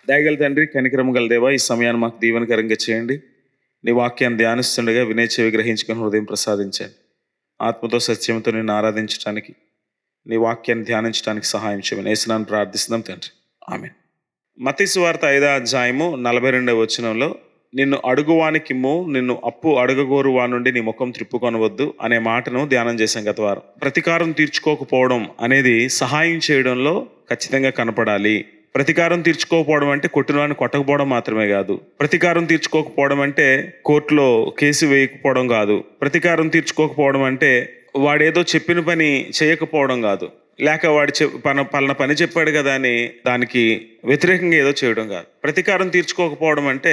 దయగల తండ్రి, కనికరము గల దేవా, ఈ సమయాన్ని మాకు దీవెనకరంగా చేయండి. నీ వాక్యాన్ని ధ్యానిస్తుండగా వినే చెవి గ్రహించుకుని హృదయం ప్రసాదించండి. ఆత్మతో సత్యంతో నిన్ను ఆరాధించడానికి, నీ వాక్యాన్ని ధ్యానించడానికి సహాయం చేయమని యేసునామమున ప్రార్థిస్తున్నాం తండ్రి, ఆమేన్. మత్తయి సువార్త 5వ అధ్యాయము 42వ వచనంలో, నిన్ను అడుగువానికిమ్ము, నిన్ను అప్పు అడగగోరు వా నుండి నీ ముఖం త్రిప్పుకొనవద్దు అనే మాటను ధ్యానం చేశాం గత వారం. ప్రతీకారం తీర్చుకోకపోవడం అనేది సహాయం చేయడంలో ఖచ్చితంగా కనపడాలి. ప్రతీకారం తీర్చుకోకపోవడం అంటే కొట్టిన వాడిని కొట్టకపోవడం మాత్రమే కాదు. ప్రతీకారం తీర్చుకోకపోవడం అంటే కోర్టులో కేసు వేయకపోవడం కాదు. ప్రతీకారం తీర్చుకోకపోవడం అంటే వాడేదో చెప్పిన పని చేయకపోవడం కాదు. లేక వాడు పలానా పని చెప్పాడు కదా అని దానికి వ్యతిరేకంగా ఏదో చేయడం కాదు. ప్రతీకారం తీర్చుకోకపోవడం అంటే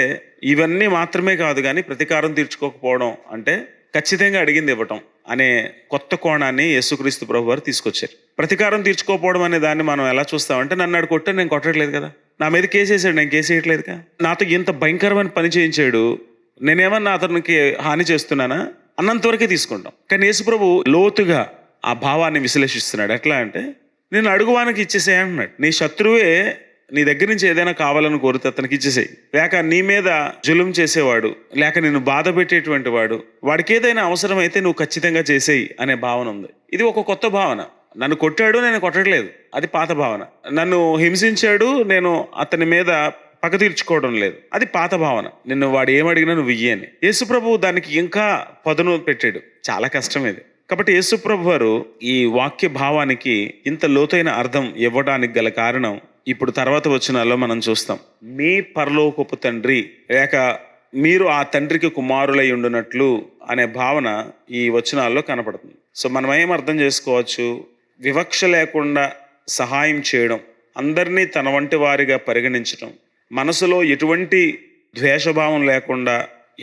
ఇవన్నీ మాత్రమే కాదు, కానీ ప్రతీకారం తీర్చుకోకపోవడం అంటే ఖచ్చితంగా అడిగింది ఇవ్వటం అనే కొత్త కోణాన్ని యేసుక్రీస్తు ప్రభు వారు తీసుకొచ్చారు. ప్రతీకారం తీర్చుకోకపోవడం అనే దాన్ని మనం ఎలా చూస్తామంటే, నన్ను ఆడు కొట్టాడు, నేను కొట్టట్లేదు కదా, నా మీద కేసు వేసాడు, నేను కేసు వేయట్లేదు కదా, నాతో ఇంత భయంకరమైన పని చేయించాడు, నేనేమన్నా అతనికి హాని చేస్తున్నానా అన్నంతవరకే తీసుకుంటాం. కానీ యేసు ప్రభు లోతుగా ఆ భావాన్ని విశ్లేషిస్తున్నాడు. ఎట్లా అంటే, నేను అడుగువానికి ఇచ్చేసే అంటున్నాడు. నీ శత్రువే నీ దగ్గర నుంచి ఏదైనా కావాలని కోరితే అతనికి ఇచ్చేసేయి. లేక నీ మీద జులుం చేసేవాడు, లేక నిన్ను బాధ పెట్టేటువంటి వాడు, వాడికి ఏదైనా అవసరమైతే నువ్వు ఖచ్చితంగా చేసేయి అనే భావన ఉంది. ఇది ఒక కొత్త భావన. నన్ను కొట్టాడు, నేను కొట్టట్లేదు, అది పాత భావన. నన్ను హింసించాడు, నేను అతని మీద పగ తీర్చుకోవడం లేదు, అది పాత భావన. నిన్ను వాడు ఏమడిగినా నువ్వు ఇయ్యి అని. యేసుప్రభు దానికి ఇంకా పదును పెట్టాడు. చాలా కష్టం ఇది. కాబట్టి యేసుప్రభు వారు ఈ వాక్య భావానికి ఇంత లోతైన అర్థం ఇవ్వడానికి గల కారణం ఇప్పుడు తర్వాత వచనాల్లో మనం చూస్తాం. మీ పరలోకపు తండ్రి, లేక మీరు ఆ తండ్రికి కుమారులై ఉండునట్లు అనే భావన ఈ వచనాల్లో కనపడుతుంది. సో మనం ఏం అర్థం చేసుకోవచ్చు? వివక్ష లేకుండా సహాయం చేయడం, అందరినీ తన వంటి వారిగా పరిగణించడం, మనసులో ఎటువంటి ద్వేషభావం లేకుండా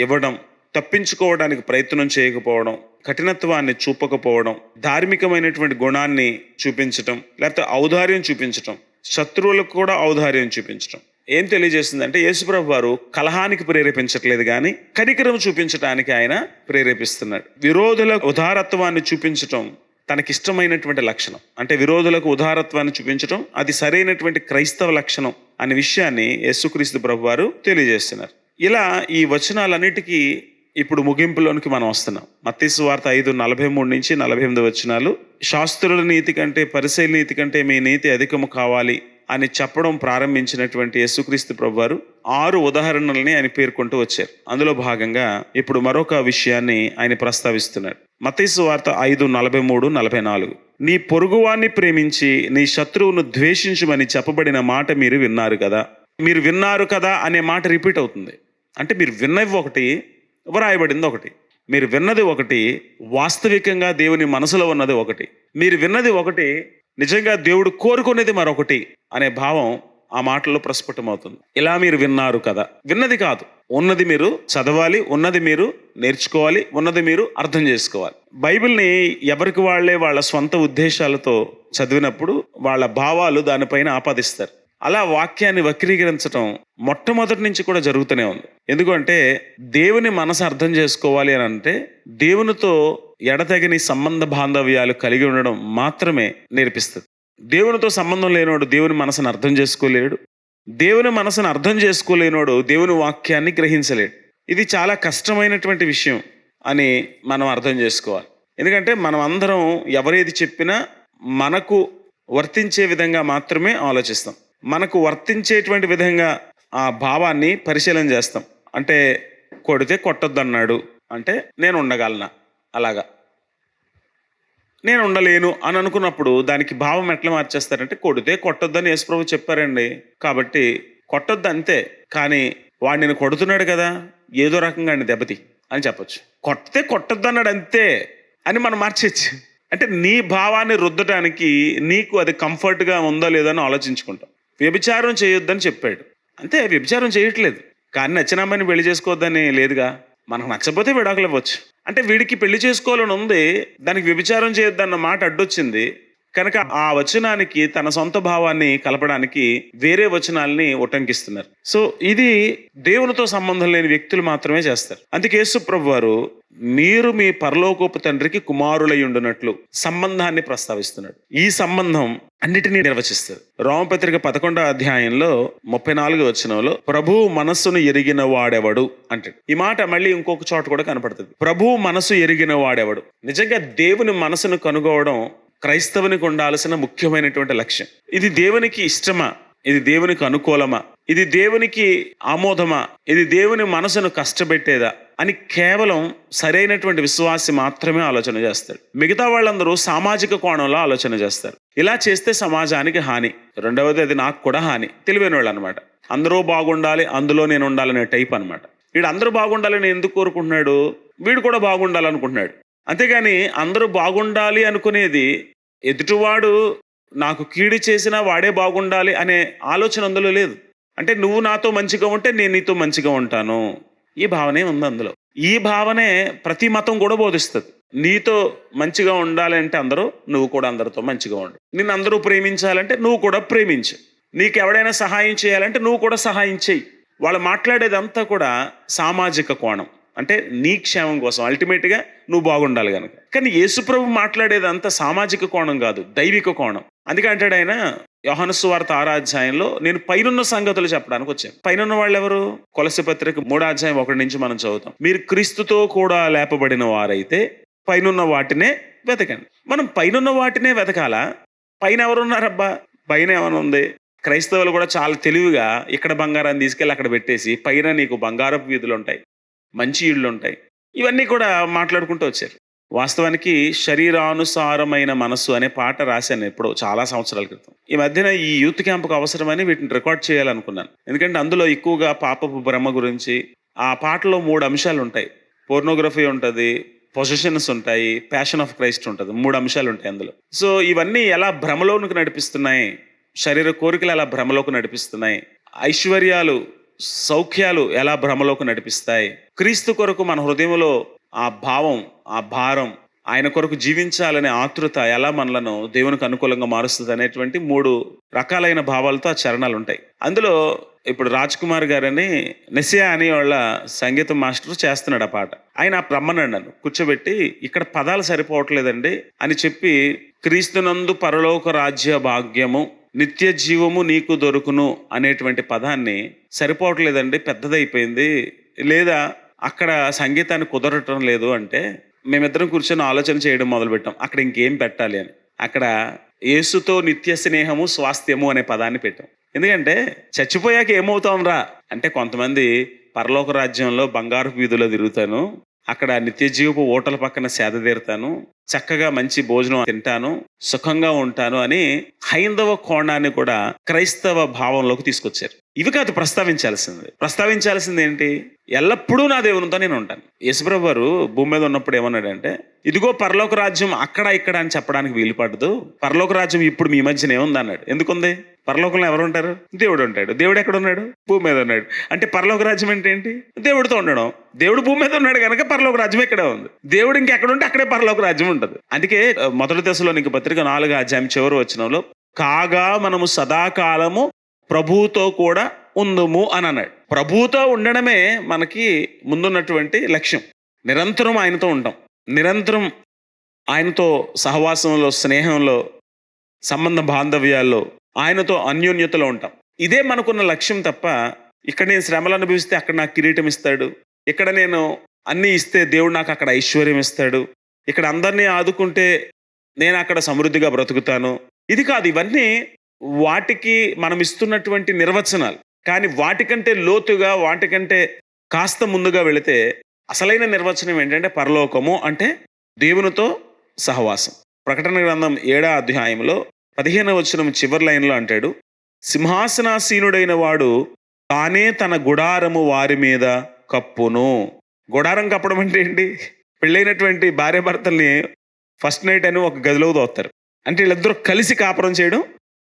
ఇవ్వడం, తప్పించుకోవడానికి ప్రయత్నం చేయకపోవడం, కఠినత్వాన్ని చూపకపోవడం, ధార్మికమైనటువంటి గుణాన్ని చూపించటం, లేకపోతే ఔదార్యం చూపించటం, శత్రువులకు కూడా ఔదార్యం చూపించటం. ఏం తెలియజేస్తుందంటే, యేసుప్రభు వారు కలహానికి ప్రేరేపించట్లేదు, కానీ కనికరం చూపించడానికి ఆయన ప్రేరేపిస్తున్నాడు. విరోధులకు ఉదారత్వాన్ని చూపించటం తనకిష్టమైనటువంటి లక్షణం. అంటే విరోధులకు ఉదారత్వాన్ని చూపించటం అది సరైనటువంటి క్రైస్తవ లక్షణం అనే విషయాన్ని యేసుక్రీస్తు ప్రభు వారు తెలియజేస్తున్నారు. ఇలా ఈ వచనాలన్నిటికీ ఇప్పుడు ముగింపులోనికి మనం వస్తున్నాం. మత్తయి సువార్త 5:43 నుంచి 48 వచనాలు, శాస్త్రుల నీతి కంటే పరిసయ్యుల నీతి కంటే మీ నీతి అధికము కావాలి అని చెప్పడం ప్రారంభించినటువంటి యేసుక్రీస్తు ప్రభు వారు 6 ఉదాహరణల్ని ఆయన పేర్కొంటూ వచ్చారు. అందులో భాగంగా ఇప్పుడు మరొక విషయాన్ని ఆయన ప్రస్తావిస్తున్నాడు. మత్తయి సువార్త 5:43-44, నీ పొరుగువాన్ని ప్రేమించి నీ శత్రువును ద్వేషించుమని చెప్పబడిన మాట మీరు విన్నారు కదా. మీరు విన్నారు కదా అనే మాట రిపీట్ అవుతుంది. అంటే మీరు విన్నవి ఒకటి, వ్రాయబడింది ఒకటి. మీరు విన్నది ఒకటి, వాస్తవికంగా దేవుని మనసులో ఉన్నది ఒకటి. మీరు విన్నది ఒకటి, నిజంగా దేవుడు కోరుకునేది మరొకటి అనే భావం ఆ మాటల్లో ప్రస్ఫుటమవుతుంది. ఇలా మీరు విన్నారు కదా, విన్నది కాదు, ఉన్నది మీరు చదవాలి, ఉన్నది మీరు నేర్చుకోవాలి, ఉన్నది మీరు అర్థం చేసుకోవాలి. బైబిల్ని ఎవరికి వాళ్ళే వాళ్ళ స్వంత ఉద్దేశాలతో చదివినప్పుడు వాళ్ళ భావాలు దానిపైన ఆపాదిస్తారు. అలా వాక్యాన్ని వక్రీకరించడం మొట్టమొదటి నుంచి కూడా జరుగుతూనే ఉంది. ఎందుకంటే దేవుని మనసు అర్థం చేసుకోవాలి అని అంటే దేవునితో ఎడతెగని సంబంధ బాంధవ్యాలు కలిగి ఉండడం మాత్రమే నేర్పిస్తుంది. దేవునితో సంబంధం లేనివాడు దేవుని మనసును అర్థం చేసుకోలేడు. దేవుని మనసును అర్థం చేసుకోలేనివాడు దేవుని వాక్యాన్ని గ్రహించలేడు. ఇది చాలా కష్టమైనటువంటి విషయం అని మనం అర్థం చేసుకోవాలి. ఎందుకంటే మనం అందరం ఎవరేది చెప్పినా మనకు వర్తించే విధంగా మాత్రమే ఆలోచిస్తాం. మనకు వర్తించేటువంటి విధంగా ఆ భావాన్ని పరిశీలన చేస్తాం. అంటే కొడితే కొట్టొద్దన్నాడు అంటే నేను ఉండగలనా, అలాగా నేను ఉండలేను అని అనుకున్నప్పుడు దానికి భావం ఎట్లా మార్చేస్తారంటే, కొడితే కొట్టొద్దని యేసుప్రభు చెప్పారండి కాబట్టి కొట్టొద్దు అంతే, కానీ వాడు నేను కొడుతున్నాడు కదా, ఏదో రకంగా దెబ్బతి అని చెప్పొచ్చు. కొడితే కొట్టొద్దు అన్నాడు అంతే అని మనం మార్చేయచ్చు. అంటే నీ భావాన్ని రుద్దడానికి నీకు అది కంఫర్ట్గా ఉందో లేదో అని ఆలోచించుకుంటాం. వ్యభిచారం చేయొద్దని చెప్పాడు అంతే, వ్యభిచారం చేయట్లేదు, కానీ నచ్చిన అమ్మాయిని పెళ్లి చేసుకోవద్దని లేదుగా. మనకు నచ్చకపోతే విడాకులు ఇవ్వచ్చు. అంటే వీడికి పెళ్లి చేసుకోవాలని ఉంది, దానికి వ్యభిచారం చేయొద్దన్న మాట అడ్డొచ్చింది, కనుక ఆ వచనానికి తన సొంత భావాన్ని కలపడానికి వేరే వచనాల్ని ఉటంకిస్తున్నారు. సో ఇది దేవునితో సంబంధం లేని వ్యక్తులు మాత్రమే చేస్తారు. అందుకే యేసు ప్రభు వారు మీరు మీ పరలోకపు తండ్రికి కుమారులై ఉండునట్లు సంబంధాన్ని ప్రస్తావిస్తున్నాడు. ఈ సంబంధం అన్నిటినీ నిర్వచిస్తారు. రోమపత్రిక 11వ అధ్యాయంలో 34వ వచనంలో ప్రభువు మనస్సును ఎరిగిన వాడెవడు అంటాడు. ఈ మాట మళ్ళీ ఇంకొక చోట కూడా కనపడుతుంది. ప్రభువు మనసు ఎరిగిన వాడెవడు. నిజంగా దేవుని మనసును కనుగొనడం క్రైస్తవునికి ఉండాల్సిన ముఖ్యమైనటువంటి లక్ష్యం. ఇది దేవునికి ఇష్టమా? ఇది దేవునికి అనుకూలమా? ఇది దేవునికి ఆమోదమా? ఇది దేవుని మనసును కష్టపెట్టేదా అని కేవలం సరైనటువంటి విశ్వాసి మాత్రమే ఆలోచన చేస్తాడు. మిగతా వాళ్ళందరూ సామాజిక కోణంలో ఆలోచన చేస్తారు. ఇలా చేస్తే సమాజానికి హాని, రెండవది అది నాకు కూడా హాని. తెలివైన వాళ్ళు అనమాట. అందరూ బాగుండాలి, అందులో నేను ఉండాలనే టైప్ అనమాట. వీడు అందరూ బాగుండాలని ఎందుకు కోరుకుంటున్నాడు? వీడు కూడా బాగుండాలనుకుంటున్నాడు. అంతేగాని అందరూ బాగుండాలి అనుకునేది ఎదుటివాడు నాకు కీడు చేసినా వాడే బాగుండాలి అనే ఆలోచన అందులో లేదు. అంటే నువ్వు నాతో మంచిగా ఉంటే నేను నీతో మంచిగా ఉంటాను, ఈ భావనే ఉంది అందులో. ఈ భావనే ప్రతి మతం కూడా బోధిస్తుంది. నీతో మంచిగా ఉండాలి అంటే అందరూ, నువ్వు కూడా అందరితో మంచిగా ఉండు. నిన్ను అందరూ ప్రేమించాలంటే నువ్వు కూడా ప్రేమించు. నీకు ఎవడైనా సహాయం చేయాలంటే నువ్వు కూడా సహాయం చేయి. వాళ్ళు మాట్లాడేదంతా కూడా సామాజిక కోణం, అంటే నీ క్షేమం కోసం, అల్టిమేట్గా నువ్వు బాగుండాలి కనుక. కానీ యేసుప్రభు మాట్లాడేదంతా సామాజిక కోణం కాదు, దైవిక కోణం. అందుకే అంటాడు ఆయన యోహాను సువార్త 6వ అధ్యాయంలో, నేను పైనున్న సంగతులు చెప్పడానికి వచ్చాను. పైనున్న వాళ్ళు ఎవరు? కొలస్సీ పత్రిక 3వ అధ్యాయం 1 నుంచి మనం చదువుతాం. మీరు క్రీస్తుతో కూడా లేపబడిన వారైతే పైనున్న వాటినే వెతకండి. మనం పైనున్న వాటినే వెతకాలా? పైన ఎవరున్నారబ్బా? పైన ఏమైనా ఉంది? క్రైస్తవులు కూడా చాలా తెలివిగా ఇక్కడ బంగారాన్ని తీసుకెళ్ళి అక్కడ పెట్టేసి, పైన నీకు బంగారపు వీధులు ఉంటాయి, మంచి ఇళ్ళు ఉంటాయి, ఇవన్నీ కూడా మాట్లాడుకుంటూ వచ్చారు. వాస్తవానికి శరీరానుసారమైన మనస్సు అనే పాట రాశాను ఎప్పుడో, చాలా సంవత్సరాల క్రితం. ఈ మధ్యన ఈ యూత్ క్యాంప్కి అవసరమని వీటిని రికార్డ్ చేయాలనుకున్నాను. ఎందుకంటే అందులో ఎక్కువగా పాపపు భ్రమ గురించి, ఆ పాటలో 3 అంశాలు ఉంటాయి. పోర్నోగ్రఫీ ఉంటుంది, పొజిషన్స్ ఉంటాయి, ప్యాషన్ ఆఫ్ క్రైస్ట్ ఉంటుంది. 3 అంశాలు ఉంటాయి అందులో. సో ఇవన్నీ ఎలా భ్రమలోనికి నడిపిస్తున్నాయి, శరీర కోరికలు ఎలా భ్రమలోకి నడిపిస్తున్నాయి, ఐశ్వర్యాలు సౌఖ్యాలు ఎలా భ్రమలోకి నడిపిస్తాయి, క్రీస్తు కొరకు మన హృదయంలో ఆ భావం, ఆ భారం, ఆయన కొరకు జీవించాలనే ఆతృత ఎలా మనలను దేవునికి అనుకూలంగా మారుస్తుంది అనేటువంటి 3 రకాలైన భావాలతో ఆ చరణాలు ఉంటాయి. అందులో ఇప్పుడు రాజ్ కుమార్ గారని నెసియా అని వాళ్ళ సంగీతం మాస్టర్ చేస్తున్నాడు ఆ పాట. ఆయన రమ్మన్నాడు నన్ను కూర్చోబెట్టి, ఇక్కడ పదాలు సరిపోవట్లేదండి అని చెప్పి, క్రీస్తునందు పరలోక రాజ్య భాగ్యము నిత్య జీవము నీకు దొరుకును అనేటువంటి పదాన్ని సరిపోవట్లేదండి, పెద్దదైపోయింది, లేదా అక్కడ సంగీతాన్ని కుదరటం లేదు అంటే, మేమిద్దరం కూర్చొని ఆలోచన చేయడం మొదలుపెట్టాం అక్కడ ఇంకేం పెట్టాలి అని. అక్కడ యేసుతో నిత్య స్నేహము స్వాస్థ్యము అనే పదాన్ని పెట్టాం. ఎందుకంటే చచ్చిపోయాక ఏమవుతాం రా అంటే, కొంతమంది పరలోక రాజ్యంలో బంగారు వీధిలో తిరుగుతాను, అక్కడ నిత్య జీవపు ఓటల పక్కన సేద తీరుతాను, చక్కగా మంచి భోజనం తింటాను, సుఖంగా ఉంటాను అని హైందవ కోణాన్ని కూడా క్రైస్తవ భావంలోకి తీసుకొచ్చారు. ఇవి కాదు ప్రస్తావించాల్సింది ఏంటి? ఎల్లప్పుడూ నా దేవునితో నేను ఉంటాను. యేసుప్రభు వారు భూమి మీద ఉన్నప్పుడు ఏమన్నాడంటే, ఇదిగో పరలోక రాజ్యం అక్కడ ఇక్కడ అని చెప్పడానికి వీలు పడదు, పరలోక రాజ్యం ఇప్పుడు మీ మధ్యన ఏముంది అన్నాడు. ఎందుకుంది? పరలోకంలో ఎవరు ఉంటారు? దేవుడు ఉంటాడు. దేవుడు ఎక్కడ ఉన్నాడు? భూమి మీద ఉన్నాడు. అంటే పరలోక రాజ్యం అంటే ఏంటి? దేవుడితో ఉండడం. దేవుడు భూమి మీద ఉన్నాడు కనుక పరలోక రాజ్యం ఇక్కడే ఉంది. దేవుడు ఇంకెక్కడ ఉంటే అక్కడే పరలోక రాజ్యం ఉంటుంది. అందుకే 1 తెస్సలోనికీ పత్రిక 4వ అధ్యాయం చివరి వచనంలో, కాగా మనము సదాకాలము ప్రభువుతో కూడా ఉందుము అని అన్నాడు. ప్రభువుతో ఉండడమే మనకి ముందున్నటువంటి లక్ష్యం. నిరంతరం ఆయనతో ఉంటాం, నిరంతరం ఆయనతో సహవాసంలో, స్నేహంలో, సంబంధ బాంధవ్యాల్లో ఆయనతో అన్యోన్యతలో ఉంటాం. ఇదే మనకున్న లక్ష్యం తప్ప, ఇక్కడ నేను శ్రమలు అనుభవిస్తే అక్కడ నాకు కిరీటం ఇస్తాడు, ఇక్కడ నేను అన్నీ ఇస్తే దేవుడు నాకు అక్కడ ఐశ్వర్యం ఇస్తాడు, ఇక్కడ అందరినీ ఆదుకుంటే నేను అక్కడ సమృద్ధిగా బ్రతుకుతాను, ఇది కాదు. ఇవన్నీ వాటికి మనం ఇస్తున్నటువంటి నిర్వచనాలు. కానీ వాటికంటే లోతుగా, వాటికంటే కాస్త ముందుగా వెళితే అసలైన నిర్వచనం ఏంటంటే, పరలోకము అంటే దేవునితో సహవాసం. ప్రకటన గ్రంథం 7వ అధ్యాయంలో 15వ వచనం చివరి లైన్లో అంటాడు, సింహాసనాసీనుడైన వాడు తానే తన గుడారము వారి మీద కప్పును. గుడారం కప్పడం అంటే ఏంటి? పెళ్ళైనటువంటి భార్య భర్తల్ని ఫస్ట్ నైట్ అని ఒక గదిలో దోస్తారు. అంటే వీళ్ళిద్దరూ కలిసి కాపురం చేయడం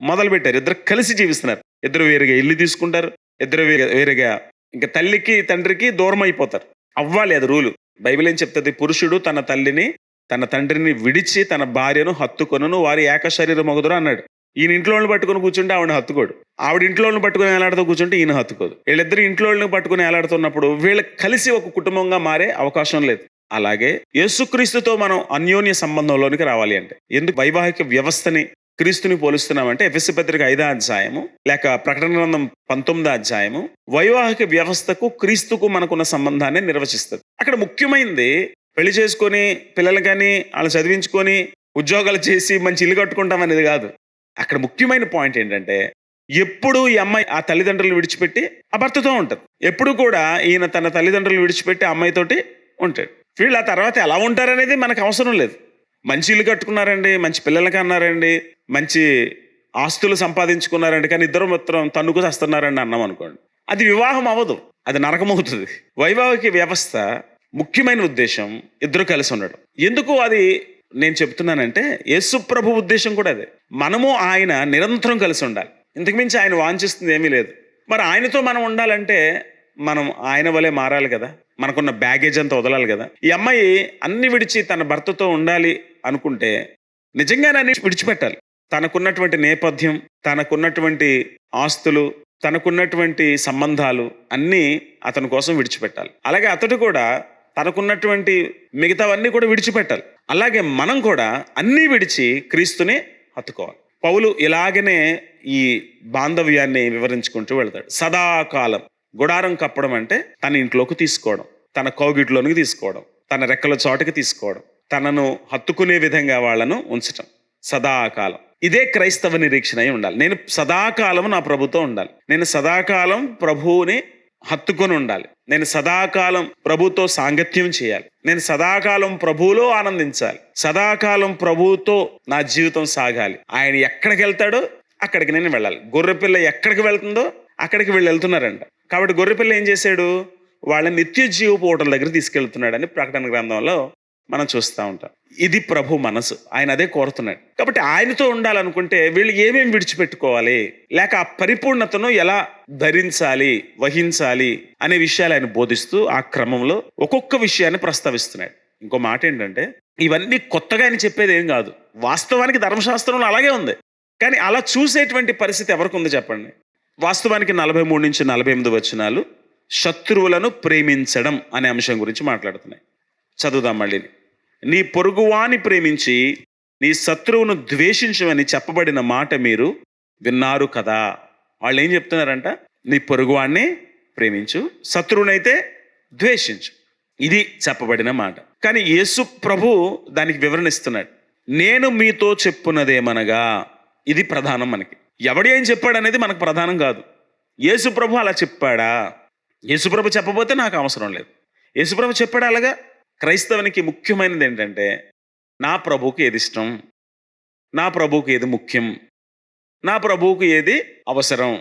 మొదలుపెట్టారు. ఇద్దరు కలిసి జీవిస్తున్నారు. ఇద్దరు వేరుగా ఇల్లు తీసుకుంటారు, ఇద్దరు వేరుగా ఇంకా తల్లికి తండ్రికి దూరం అయిపోతారు. అవ్వాలి, అది రూలు. బైబిల్ ఏం చెప్తుంది? పురుషుడు తన తల్లిని, తన తండ్రిని విడిచి తన భార్యను హత్తుకొనును, వారి ఏక శరీరం మొగదురు అన్నాడు. ఈయన ఇంట్లోని పట్టుకుని కూర్చుంటే ఆవిడ హత్తుకోడు, ఆవిడ ఇంట్లోని పట్టుకుని ఏలాడుతూ కూర్చుంటే ఈయన హత్తుకోదు. వీళ్ళిద్దరు ఇంట్లోని పట్టుకుని ఏలాడుతున్నప్పుడు వీళ్ళకి కలిసి ఒక కుటుంబంగా మారే అవకాశం లేదు. అలాగే యేసుక్రీస్తుతో మనం అన్యోన్య సంబంధంలోనికి రావాలి అంటే, ఎందుకు వైవాహిక వ్యవస్థని క్రీస్తుని పోలుస్తున్నామంటే, ఎఫెసీ పత్రిక 5వ అధ్యాయము లేక ప్రకటన గ్రంథం 19వ అధ్యాయము వైవాహిక వ్యవస్థకు క్రీస్తుకు మనకున్న సంబంధాన్ని నిర్వచిస్తుంది. అక్కడ ముఖ్యమైనది పెళ్లి చేసుకొని పిల్లలు కానీ వాళ్ళు చదివించుకొని ఉద్యోగాలు చేసి మంచి ఇల్లు కట్టుకుంటాం అనేది కాదు. అక్కడ ముఖ్యమైన పాయింట్ ఏంటంటే, ఎప్పుడు ఈ అమ్మాయి ఆ తల్లిదండ్రులు విడిచిపెట్టి ఆ భర్తతో ఉంటుంది. ఎప్పుడు కూడా ఈయన తన తల్లిదండ్రులు విడిచిపెట్టి ఆ అమ్మాయితోటి ఉంటాడు. వీళ్ళు ఆ తర్వాత ఎలా ఉంటారనేది మనకు అవసరం లేదు. మంచి ఇల్లు కట్టుకున్నారండి, మంచి పిల్లలకి అన్నారండి, మంచి ఆస్తులు సంపాదించుకున్నారండి, కానీ ఇద్దరు మొత్తం తన్నుకు చేస్తున్నారండి అన్నాం అనుకోండి, అది వివాహం అవ్వదు, అది నరకమవుతుంది. వైవాహిక వ్యవస్థ ముఖ్యమైన ఉద్దేశం ఇద్దరు కలిసి ఉండడం. ఎందుకు అది నేను చెప్తున్నానంటే, యేసు ప్రభు ఉద్దేశం కూడా అదే. మనము ఆయన నిరంతరం కలిసి ఉండాలి. ఇంతకుమించి ఆయన వాంఛిస్తుంది ఏమీ లేదు. మరి ఆయనతో మనం ఉండాలంటే మనం ఆయన వలె మారాలి కదా, మనకున్న బ్యాగేజ్ అంతా వదలాలి కదా. ఈ అమ్మాయి అన్ని విడిచి తన భర్తతో ఉండాలి అనుకుంటే నిజంగానే అన్ని విడిచిపెట్టాలి. తనకున్నటువంటి నేపథ్యం, తనకున్నటువంటి ఆస్తులు, తనకున్నటువంటి సంబంధాలు అన్నీ అతని కోసం విడిచిపెట్టాలి. అలాగే అతడు కూడా తనకున్నటువంటి మిగతావన్నీ కూడా విడిచిపెట్టాలి. అలాగే మనం కూడా అన్నీ విడిచి క్రీస్తుని హత్తుకోవాలి. పౌలు ఇలాగనే ఈ బాంధవ్యాన్ని వివరించుకుంటూ వెళ్తాడు. సదాకాలం గుడారం కప్పడం అంటే తన ఇంట్లోకి తీసుకోవడం, తన కౌగిట్లోనికి తీసుకోవడం, తన రెక్కల చోటకి తీసుకోవడం, తనను హత్తుకునే విధంగా వాళ్ళను ఉంచటం. సదాకాలం ఇదే క్రైస్తవ నిరీక్షణ అయి ఉండాలి. నేను సదాకాలం నా ప్రభుతో ఉండాలి, నేను సదాకాలం ప్రభువుని హత్తుకొని ఉండాలి, నేను సదాకాలం ప్రభుతో సాంగత్యం చేయాలి, నేను సదాకాలం ప్రభువులో ఆనందించాలి, సదాకాలం ప్రభువుతో నా జీవితం సాగాలి. ఆయన ఎక్కడికి వెళ్తాడో అక్కడికి నేను వెళ్ళాలి. గొర్రెపిల్ల ఎక్కడికి వెళ్తుందో అక్కడికి వీళ్ళు వెళ్తున్నారంట. కాబట్టి గొర్రెపిల్ల ఏం చేశాడు, వాళ్ళ నిత్య జీవపు ఓటల దగ్గర తీసుకెళ్తున్నాడని ప్రకటన గ్రంథంలో మనం చూస్తూ ఉంటాం. ఇది ప్రభు మనసు, ఆయన అదే కోరుతున్నాడు. కాబట్టి ఆయనతో ఉండాలనుకుంటే వీళ్ళు ఏమేమి విడిచిపెట్టుకోవాలి, లేక ఆ పరిపూర్ణతను ఎలా ధరించాలి, వహించాలి అనే విషయాలు ఆయన బోధిస్తూ ఆ క్రమంలో ఒక్కొక్క విషయాన్ని ప్రస్తావిస్తున్నాడు. ఇంకో మాట ఏంటంటే, ఇవన్నీ కొత్తగా ఆయన చెప్పేది ఏం కాదు, వాస్తవానికి ధర్మశాస్త్రంలో అలాగే ఉంది. కానీ అలా చూసేటువంటి పరిస్థితి ఎవరికి ఉంది చెప్పండి. వాస్తవానికి 43 నుంచి 48 వచనాలు శత్రువులను ప్రేమించడం అనే అంశం గురించి మాట్లాడుతున్నాయి. చదువుదాం మళ్ళీ. నీ పొరుగువాని ప్రేమించి నీ శత్రువును ద్వేషించమని చెప్పబడిన మాట మీరు విన్నారు కదా. వాళ్ళు ఏం చెప్తున్నారంట, నీ పొరుగువాన్ని ప్రేమించు, శత్రువునైతే ద్వేషించు, ఇది చెప్పబడిన మాట. కానీ యేసు ప్రభు దానికి వివరణ ఇస్తున్నాడు. నేను మీతో చెప్పున్నదేమనగా, ఇది ప్రధానం. మనకి ఎవడు ఏం చెప్పాడు అనేది మనకు ప్రధానం కాదు. యేసు ప్రభు అలా చెప్పాడా, యేసు ప్రభు చెప్పబోతే నాకు అవసరం లేదు. యేసు ప్రభు చెప్పాడా అలాగా. క్రైస్తవునికి ముఖ్యమైనది ఏంటంటే, నా ప్రభువుకి ఏది ఇష్టం, నా ప్రభువుకి ఏది ముఖ్యం, నా ప్రభువుకి ఏది అవసరం.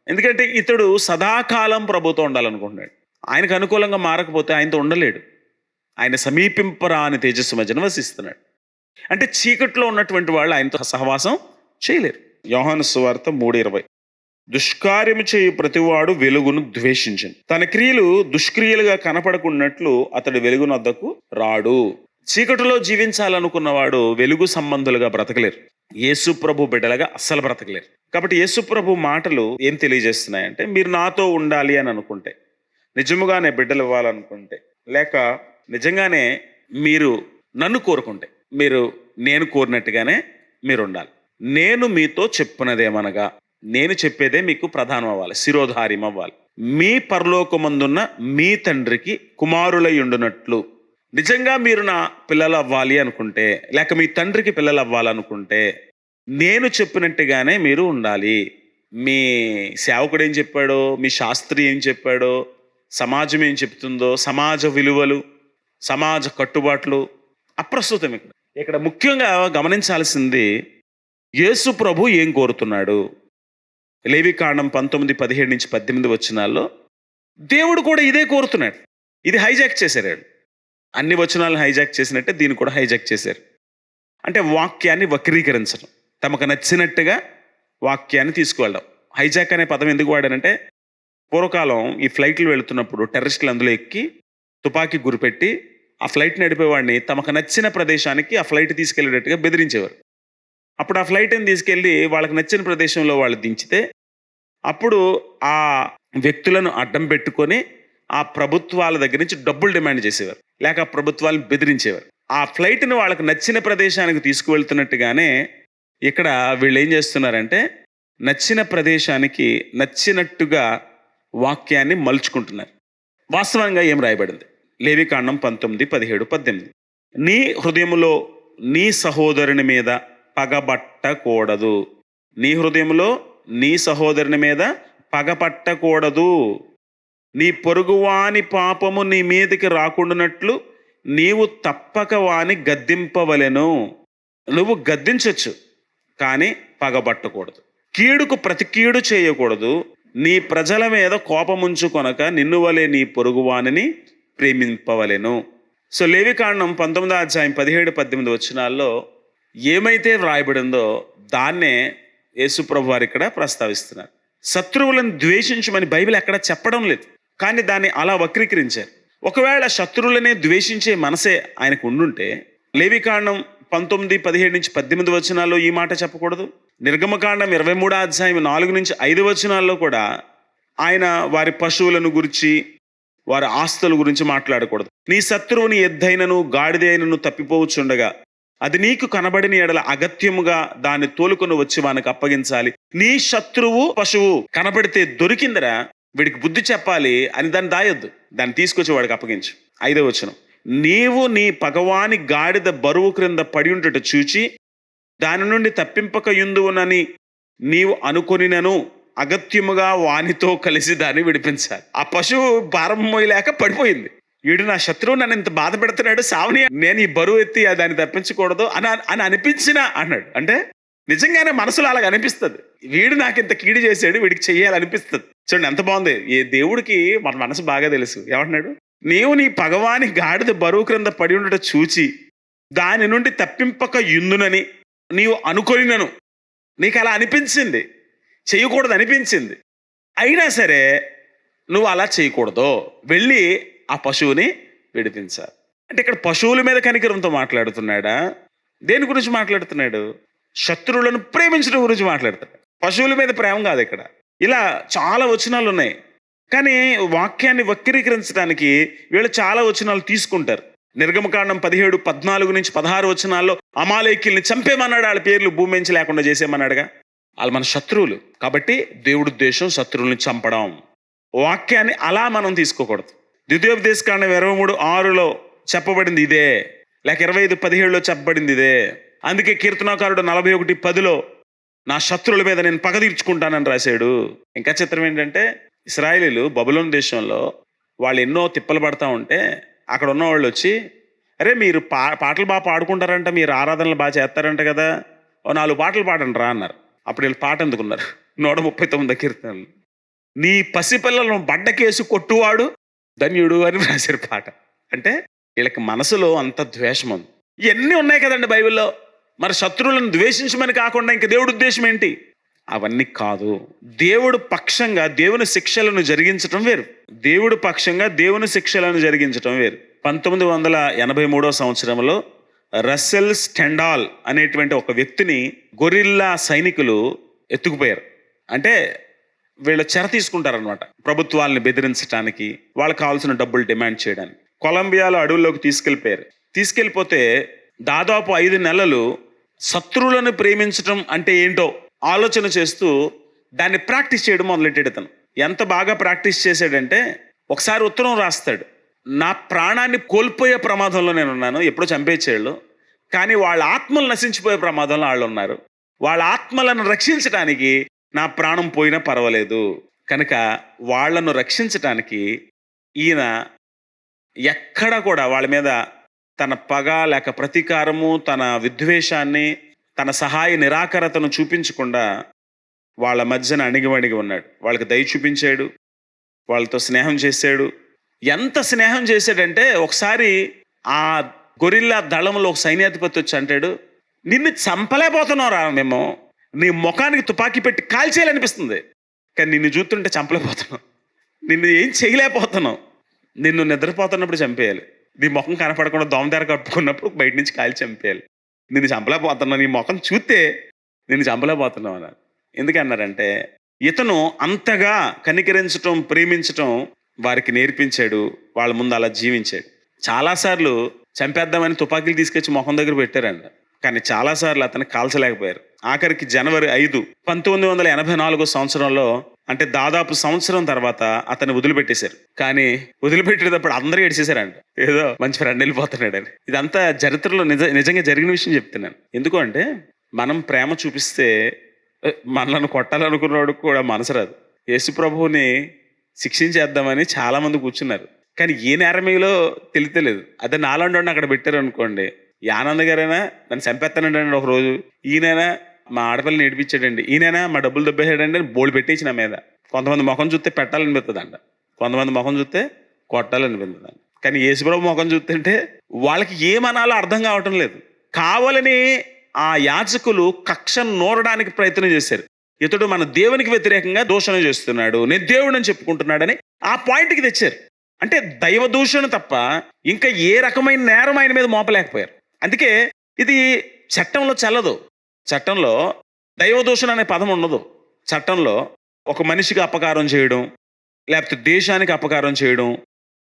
ఎందుకంటే ఇతడు సదాకాలం ప్రభుతో ఉండాలనుకుంటున్నాడు. ఆయనకు అనుకూలంగా మారకపోతే ఆయనతో ఉండలేడు. ఆయన సమీపింపరాని తేజస్సు మధ్యన వసిస్తున్నాడు. అంటే చీకట్లో ఉన్నటువంటి వాళ్ళు ఆయనతో సహవాసం చేయలేరు. యోహాను సువార్త 3:20, దుష్కార్యము చేయు ప్రతివాడు వెలుగును ద్వేషించను, తన క్రియలు దుష్క్రియలుగా కనపడకున్నట్లు అతడు వెలుగునొద్దకు రాడు. చీకటిలో జీవించాలనుకున్నవాడు వెలుగు సంబంధులుగా బ్రతకలేరు, యేసు ప్రభు బిడ్డలుగా అస్సలు బ్రతకలేరు. కాబట్టి యేసు ప్రభు మాటలు ఏం తెలియజేస్తున్నాయంటే, మీరు నాతో ఉండాలి అని అనుకుంటే, నిజముగానే బిడ్డలు ఇవ్వాలనుకుంటే, లేక నిజంగానే మీరు నన్ను కోరుకుంటే, మీరు నేను కోరినట్టుగానే మీరు ఉండాలి. నేను మీతో చెప్పునదేమనగా, నేను చెప్పేదే మీకు ప్రధానం అవ్వాలి, శిరోధార్యం అవ్వాలి. మీ పరలోకమందున్న మీ తండ్రికి కుమారులై ఉండునట్లు. నిజంగా మీరు నా పిల్లలు అవ్వాలి అనుకుంటే, లేక మీ తండ్రికి పిల్లలు అవ్వాలనుకుంటే, నేను చెప్పినట్టుగానే మీరు ఉండాలి. మీ సేవకుడు ఏం చెప్పాడో, మీ శాస్త్రి ఏం చెప్పాడో, సమాజం ఏం చెప్తుందో, సమాజ విలువలు, సమాజ కట్టుబాట్లు అప్రస్తుతం. ఇక్కడ ముఖ్యంగా గమనించాల్సింది, యేసు ప్రభు ఏం కోరుతున్నాడు. లేవికాండం 19:17 నుంచి 18 వచనాల్లో దేవుడు కూడా ఇదే కోరుతున్నాడు. ఇది హైజాక్ చేశారు. అన్ని వచనాలను హైజాక్ చేసినట్టే దీన్ని కూడా హైజాక్ చేశారు. అంటే వాక్యాన్ని వక్రీకరించడం, తమకు నచ్చినట్టుగా వాక్యాన్ని తీసుకువెళ్ళడం. హైజాక్ అనే పదం ఎందుకు వాడానంటే, పూర్వకాలం ఈ ఫ్లైట్లు వెళుతున్నప్పుడు టెర్రరిస్టులు అందులో ఎక్కి తుపాకీ గురిపెట్టి ఆ ఫ్లైట్ నడిపేవాడిని తమకు నచ్చిన ప్రదేశానికి ఆ ఫ్లైట్ తీసుకెళ్ళేటట్టుగా బెదిరించేవారు. అప్పుడు ఆ ఫ్లైట్ని తీసుకెళ్ళి వాళ్ళకి నచ్చిన ప్రదేశంలో వాళ్ళు దించితే అప్పుడు ఆ వ్యక్తులను అడ్డం పెట్టుకొని ఆ ప్రభుత్వాల దగ్గర నుంచి డబ్బులు డిమాండ్ చేసేవారు, లేక ఆ ప్రభుత్వాలను బెదిరించేవారు. ఆ ఫ్లైట్ని వాళ్ళకి నచ్చిన ప్రదేశానికి తీసుకువెళ్తున్నట్టుగానే ఇక్కడ వీళ్ళు ఏం చేస్తున్నారంటే నచ్చిన ప్రదేశానికి నచ్చినట్టుగా వాక్యాన్ని మలుచుకుంటున్నారు. వాస్తవంగా ఏం రాయబడింది? లేవికాండం 19, 17, 18. నీ హృదయములో నీ సహోదరుని మీద పగబట్టకూడదు. నీ హృదయంలో నీ సహోదరుని మీద పగపట్టకూడదు. నీ పొరుగువాని పాపము నీ మీదకి రాకుండానట్లు నీవు తప్పక వాని గద్దింపవలెను. నువ్వు గద్దించవచ్చు, కానీ పగబట్టకూడదు. కీడుకు ప్రతి కీడు చేయకూడదు. నీ ప్రజల మీద కోపముంచుకొనక నిన్ను వలె నీ పొరుగువానిని ప్రేమింపవలెను. సో లేవికాండం 19వ అధ్యాయం 17, 18 వచనాల్లో ఏమైతే వ్రాయబడిందో దాన్నే యేసుప్రభు వారు ఇక్కడ ప్రస్తావిస్తున్నారు. శత్రువులను ద్వేషించమని బైబిల్ ఎక్కడ చెప్పడం లేదు, కానీ దాన్ని అలా వక్రీకరించారు. ఒకవేళ శత్రువులనే ద్వేషించే మనసే ఆయనకు ఉండుంటే లేవికాండం 19, 17 నుంచి 18 వచనాల్లో ఈ మాట చెప్పకూడదు. నిర్గమకాండం 23వ అధ్యాయం 4 నుంచి 5 వచనాల్లో కూడా ఆయన వారి పశువులను గురించి వారి ఆస్తుల గురించి మాట్లాడకూడదు. నీ శత్రువుని ఎద్దైనను గాడిద అయినను తప్పిపోవచ్చుండగా అది నీకు కనబడిన ఎడల అగత్యముగా దాన్ని తోలుకొని వచ్చి వానికి అప్పగించాలి. నీ శత్రువు పశువు కనబడితే దొరికిందరా, వీడికి బుద్ధి చెప్పాలి అని దాన్ని దాయొద్దు, దాన్ని తీసుకొచ్చి వాడికి అప్పగించు. 5వ వచనం, నీవు నీ పగవాని గాడిద బరువు క్రింద పడి ఉంటట చూచి దాని నుండి తప్పింపక యుందువునని నీవు అనుకొనినను అగత్యముగా వానితో కలిసి దాన్ని విడిపించాలి. ఆ పశువు భారం మోయలేక పడిపోయింది. వీడు నా శత్రువు నన్ను ఇంత బాధ పెడుతున్నాడు, సావని నేను ఈ బరువు ఎత్తి దాన్ని తప్పించకూడదు అని అనిపించినా అన్నాడు. అంటే నిజంగానే మనసులో అలాగ అనిపిస్తుంది, వీడు నాకు ఇంత కీడు చేశాడు, వీడికి చెయ్యాలనిపిస్తుంది. చూడండి ఎంత బాగుంది. ఏ దేవుడికి మన మనసు బాగా తెలుసు. ఏమంటున్నాడు? నీవు నీ పగవాని గాడిద బరువు క్రింద పడి ఉండట చూచి దాని నుండి తప్పింపక యుందునని నీవు అనుకొనినను. నీకు అలా అనిపించింది, చేయకూడదు అనిపించింది, అయినా సరే నువ్వు అలా చేయకూడదు, వెళ్ళి ఆ పశువుని విడిపించాలి. అంటే ఇక్కడ పశువుల మీద కనికరంతో మాట్లాడుతున్నాడా? దేని గురించి మాట్లాడుతున్నాడు? శత్రువులను ప్రేమించడం గురించి మాట్లాడుతున్నాడు. పశువుల మీద ప్రేమ కాదు ఇక్కడ. ఇలా చాలా వచనాలు ఉన్నాయి, కానీ వాక్యాన్ని వక్రీకరించడానికి వీళ్ళు చాలా వచనాలు తీసుకుంటారు. నిర్గమకాండం 17, 14 నుంచి 16 వచనాల్లో అమాలేకీల్ని చంపేమన్నాడు, వాళ్ళ పేర్లు భూమి నుంచి లేకుండా చేసేమన్నాడుగా. వాళ్ళు మన శత్రువులు కాబట్టి దేవుడి ఉద్దేశం శత్రువుల్ని చంపడం. వాక్యాన్ని అలా మనం తీసుకోకూడదు. ద్వితీయోపదేశకాండం 23:6లో చెప్పబడింది ఇదే, లేక 25:17లో చెప్పబడింది ఇదే. అందుకే కీర్తనాకారుడు 41:10లో నా శత్రువుల మీద నేను పగ తీర్చుకుంటానని రాశాడు. ఇంకా చిత్రం ఏంటంటే ఇశ్రాయేలీలు బబులోను దేశంలో వాళ్ళు ఎన్నో తిప్పలు పడతా ఉంటే అక్కడ ఉన్న వాళ్ళు వచ్చి, అరే మీరు పాటలు బాగా పాడుకుంటారంట, మీరు ఆరాధనలు బాగా చేస్తారంట కదా, ఓ 4 పాటలు పాడండి రా అన్నారు. అప్పుడు వీళ్ళు పాట ఎందుకున్నారు? 139 కీర్తనలు. నీ పసిపిల్లలను బడ్డకేసి కొట్టువాడు ధన్యుడు అని రాశారు పాట. అంటే వీళ్ళకి మనసులో అంత ద్వేషం ఉంది. ఇవన్నీ ఉన్నాయి కదండి బైబిల్లో. మరి శత్రువులను ద్వేషించమని కాకుండా ఇంక దేవుడి ఉద్దేశం ఏంటి? అవన్నీ కాదు. దేవుడు పక్షంగా దేవుని శిక్షలను జరిగించటం వేరు, దేవుడు పక్షంగా దేవుని శిక్షలను జరిగించటం వేరు. 1983వ సంవత్సరంలో రస్సెల్ స్టెండాల్ అనేటువంటి ఒక వ్యక్తిని గొరిల్లా సైనికులు ఎత్తుకుపోయారు. అంటే వీళ్ళు చెర తీసుకుంటారనమాట, ప్రభుత్వాలని బెదిరించడానికి, వాళ్ళకి కావాల్సిన డబ్బులు డిమాండ్ చేయడానికి. కొలంబియాలో అడవుల్లోకి తీసుకెళ్ళిపోతే దాదాపు 5 నెలలు శత్రువులను ప్రేమించడం అంటే ఏంటో ఆలోచన చేస్తూ దాన్ని ప్రాక్టీస్ చేయడం మొదలెట్టాడు. అతను ఎంత బాగా ప్రాక్టీస్ చేశాడంటే ఒకసారి ఉత్తరం రాస్తాడు, నా ప్రాణాన్ని కోల్పోయే ప్రమాదంలో నేను ఉన్నాను, ఎప్పుడో చంపేసేళ్ళు, కానీ వాళ్ళ ఆత్మలు నశించిపోయే ప్రమాదంలో వాళ్ళు ఉన్నారు, వాళ్ళ ఆత్మలను రక్షించడానికి నా ప్రాణం పోయినా పర్వాలేదు, కనుక వాళ్లను రక్షించటానికి ఈయన ఎక్కడ కూడా వాళ్ళ మీద తన పగ లేక ప్రతీకారము, తన విద్వేషాన్ని, తన సహాయ నిరాకరతను చూపించకుండా వాళ్ళ మధ్యన అణిగిమణిగి ఉన్నాడు. వాళ్ళకి దయ చూపించాడు, వాళ్ళతో స్నేహం చేశాడు. ఎంత స్నేహం చేశాడంటే ఒకసారి ఆ గొరిల్లా దళంలో ఒక సైన్యాధిపతి వచ్చి అంటాడు, నిన్ను చంపలేకపోతున్నావు రా, మేము నీ ముఖానికి తుపాకీ పెట్టి కాల్చేయాలనిపిస్తుంది, కానీ నిన్ను చూస్తుంటే చంపలేకపోతున్నావు, నిన్ను ఏం చేయలేకపోతున్నావు, నిన్ను నిద్రపోతున్నప్పుడు చంపేయాలి, నీ ముఖం కనపడకుండా దోమతెర కప్పుకున్నప్పుడు బయట నుంచి కాల్చి చంపేయాలి. నిన్ను చంపలేకపోతున్నావు, నీ ముఖం చూస్తే నిన్ను చంపలేకపోతున్నావు అన్నారు. ఎందుకన్నారంటే ఇతను అంతగా కనికరించటం, ప్రేమించటం వారికి నేర్పించాడు. వాళ్ళ ముందు అలా జీవించాడు. చాలాసార్లు చంపేద్దామని తుపాకీలు తీసుకొచ్చి ముఖం దగ్గర పెట్టారంట. కానీ చాలాసార్లు అతను కాల్చలేకపోయారు. ఆఖరికి జనవరి 5, 1984 సంవత్సరంలో, అంటే దాదాపు సంవత్సరం తర్వాత అతన్ని వదిలిపెట్టేశారు. కానీ వదిలిపెట్టేటప్పుడు అందరూ ఏడిచేశారంట, ఏదో మంచి ఫ్రెండ్ వెళ్ళిపోతున్నాడని. ఇదంతా చరిత్రలో నిజంగా జరిగిన విషయం చెప్తున్నాను. ఎందుకు అంటే మనం ప్రేమ చూపిస్తే మనల్ని కొట్టాలనుకున్నవాడు కూడా మనసు రాదు. యేసు ప్రభువుని శిక్షించేద్దామని చాలా మంది కూర్చున్నారు. కానీ ఏ నేరమేలో తెలియలేదు. అదే నాలండి అక్కడ పెట్టారు అనుకోండి, ఈ ఆనంద్ గారైనా నన్ను చంపేస్తానండి ఒక రోజు, ఈయనైనా మా ఆడపిల్లని ఏడిపించాడండి, ఈయనైనా మా డబ్బులు దెబ్బేసాడండి అని బోల్డ్ పెట్టేసి నా మీద. కొంతమంది ముఖం చూస్తే పెట్టాలనిపిస్తుందంట, కొంతమంది ముఖం చూస్తే కొట్టాలనిపిస్తుందంట. కానీ యేసుప్రభు ముఖం చూస్తుంటే వాళ్ళకి ఏమనాలో అర్థం కావటం లేదు. కావాలని ఆ యాజకులు కక్షను నూరడానికి ప్రయత్నం చేశారు. ఇతడు మన దేవునికి వ్యతిరేకంగా దూషణ చేస్తున్నాడు, నేను దేవుడని చెప్పుకుంటున్నాడని ఆ పాయింట్కి తెచ్చారు. అంటే దైవ దూషణ తప్ప ఇంకా ఏ రకమైన నేరం ఆయన మీద మోపలేకపోయారు. అందుకే ఇది చట్టంలో చెల్లదు. చట్టంలో దైవ దూషణ అనే పదం ఉండదు. చట్టంలో ఒక మనిషికి అపకారం చేయడం, లేకపోతే దేశానికి అపకారం చేయడం,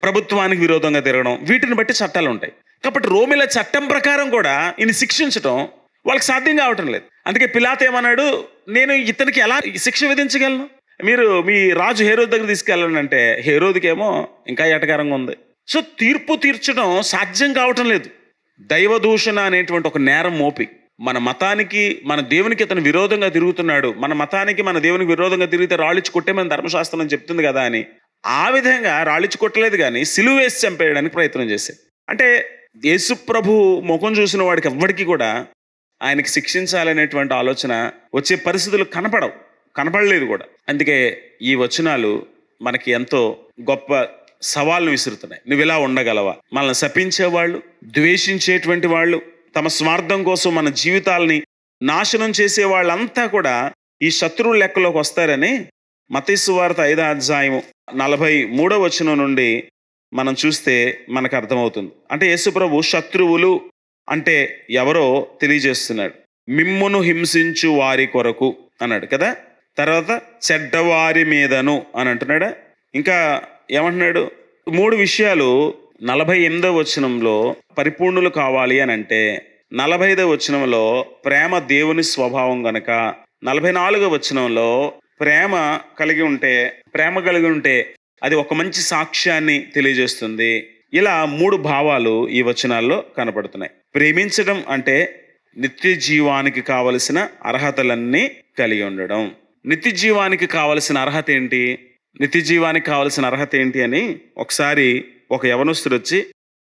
ప్రభుత్వానికి విరోధంగా తిరగడం, వీటిని బట్టి చట్టాలు ఉంటాయి. కాబట్టి రోమిల చట్టం ప్రకారం కూడా ఈయన శిక్షించడం వాళ్ళకి సాధ్యం కావటం లేదు. అందుకే పిలాతు ఏమన్నాడు, నేను ఇతనికి ఎలా శిక్ష విధించగలను, మీరు మీ రాజు హేరోదు దగ్గర తీసుకెళ్ళండి అంటే హేరోదుకేమో ఇంకా ఎటకారంగా ఉంది. సో తీర్పు తీర్చడం సాధ్యం కావటం లేదు. దైవ దూషణ అనేటువంటి ఒక నేరం మోపి మన మతానికి, మన దేవునికి అతను విరోధంగా తిరుగుతున్నాడు, మన మతానికి మన దేవునికి విరోధంగా తిరిగితే రాళ్ళిచ్చి కొట్టే మన ధర్మశాస్త్రం చెప్తుంది కదా అని ఆ విధంగా రాళ్ళిచ్చి కొట్టలేదు, కానీ సిలువ వేసి చంపేయడానికి ప్రయత్నం చేశారు. అంటే యేసు ప్రభు ముఖం చూసిన వాడికి ఎవ్వడికి కూడా ఆయనకి శిక్షించాలనేటువంటి ఆలోచన వచ్చే పరిస్థితులు కనపడలేదు కూడా. అందుకే ఈ వచనాలు మనకి ఎంతో గొప్ప సవాళ్ళను విసురుతున్నాయి. నువ్వు ఇలా ఉండగలవా? మనల్ని శపించేవాళ్ళు, ద్వేషించేటువంటి వాళ్ళు, తమ స్వార్థం కోసం మన జీవితాలని నాశనం చేసే వాళ్ళంతా కూడా ఈ శత్రువుల లెక్కలోకి వస్తారని మత్తయి సువార్త 5వ అధ్యాయం 43వ వచనం నుండి మనం చూస్తే మనకు అర్థమవుతుంది. అంటే యేసు ప్రభు శత్రువులు అంటే ఎవరో తెలియజేస్తున్నాడు. మిమ్మును హింసించు వారి కొరకు అన్నాడు కదా. తర్వాత చెడ్డవారి మీదను అని అంటున్నాడా. ఇంకా ఏమంటున్నాడు? 3 విషయాలు 48వ వచనంలో పరిపూర్ణులు కావాలి అని అంటే, 45వ వచనంలో ప్రేమ దేవుని స్వభావం గనక, 44వ వచనంలో ప్రేమ కలిగి ఉంటే అది ఒక మంచి సాక్ష్యాన్ని తెలియజేస్తుంది. ఇలా 3 భావాలు ఈ వచనాల్లో కనపడుతున్నాయి. ప్రేమించడం అంటే నిత్య జీవానికి కావలసిన అర్హతలన్నీ కలిగి ఉండడం. నిత్య జీవానికి కావలసిన అర్హత ఏంటి? నిత్య జీవానికి కావలసిన అర్హత ఏంటి అని ఒకసారి ఒక యవనస్తుడు వచ్చి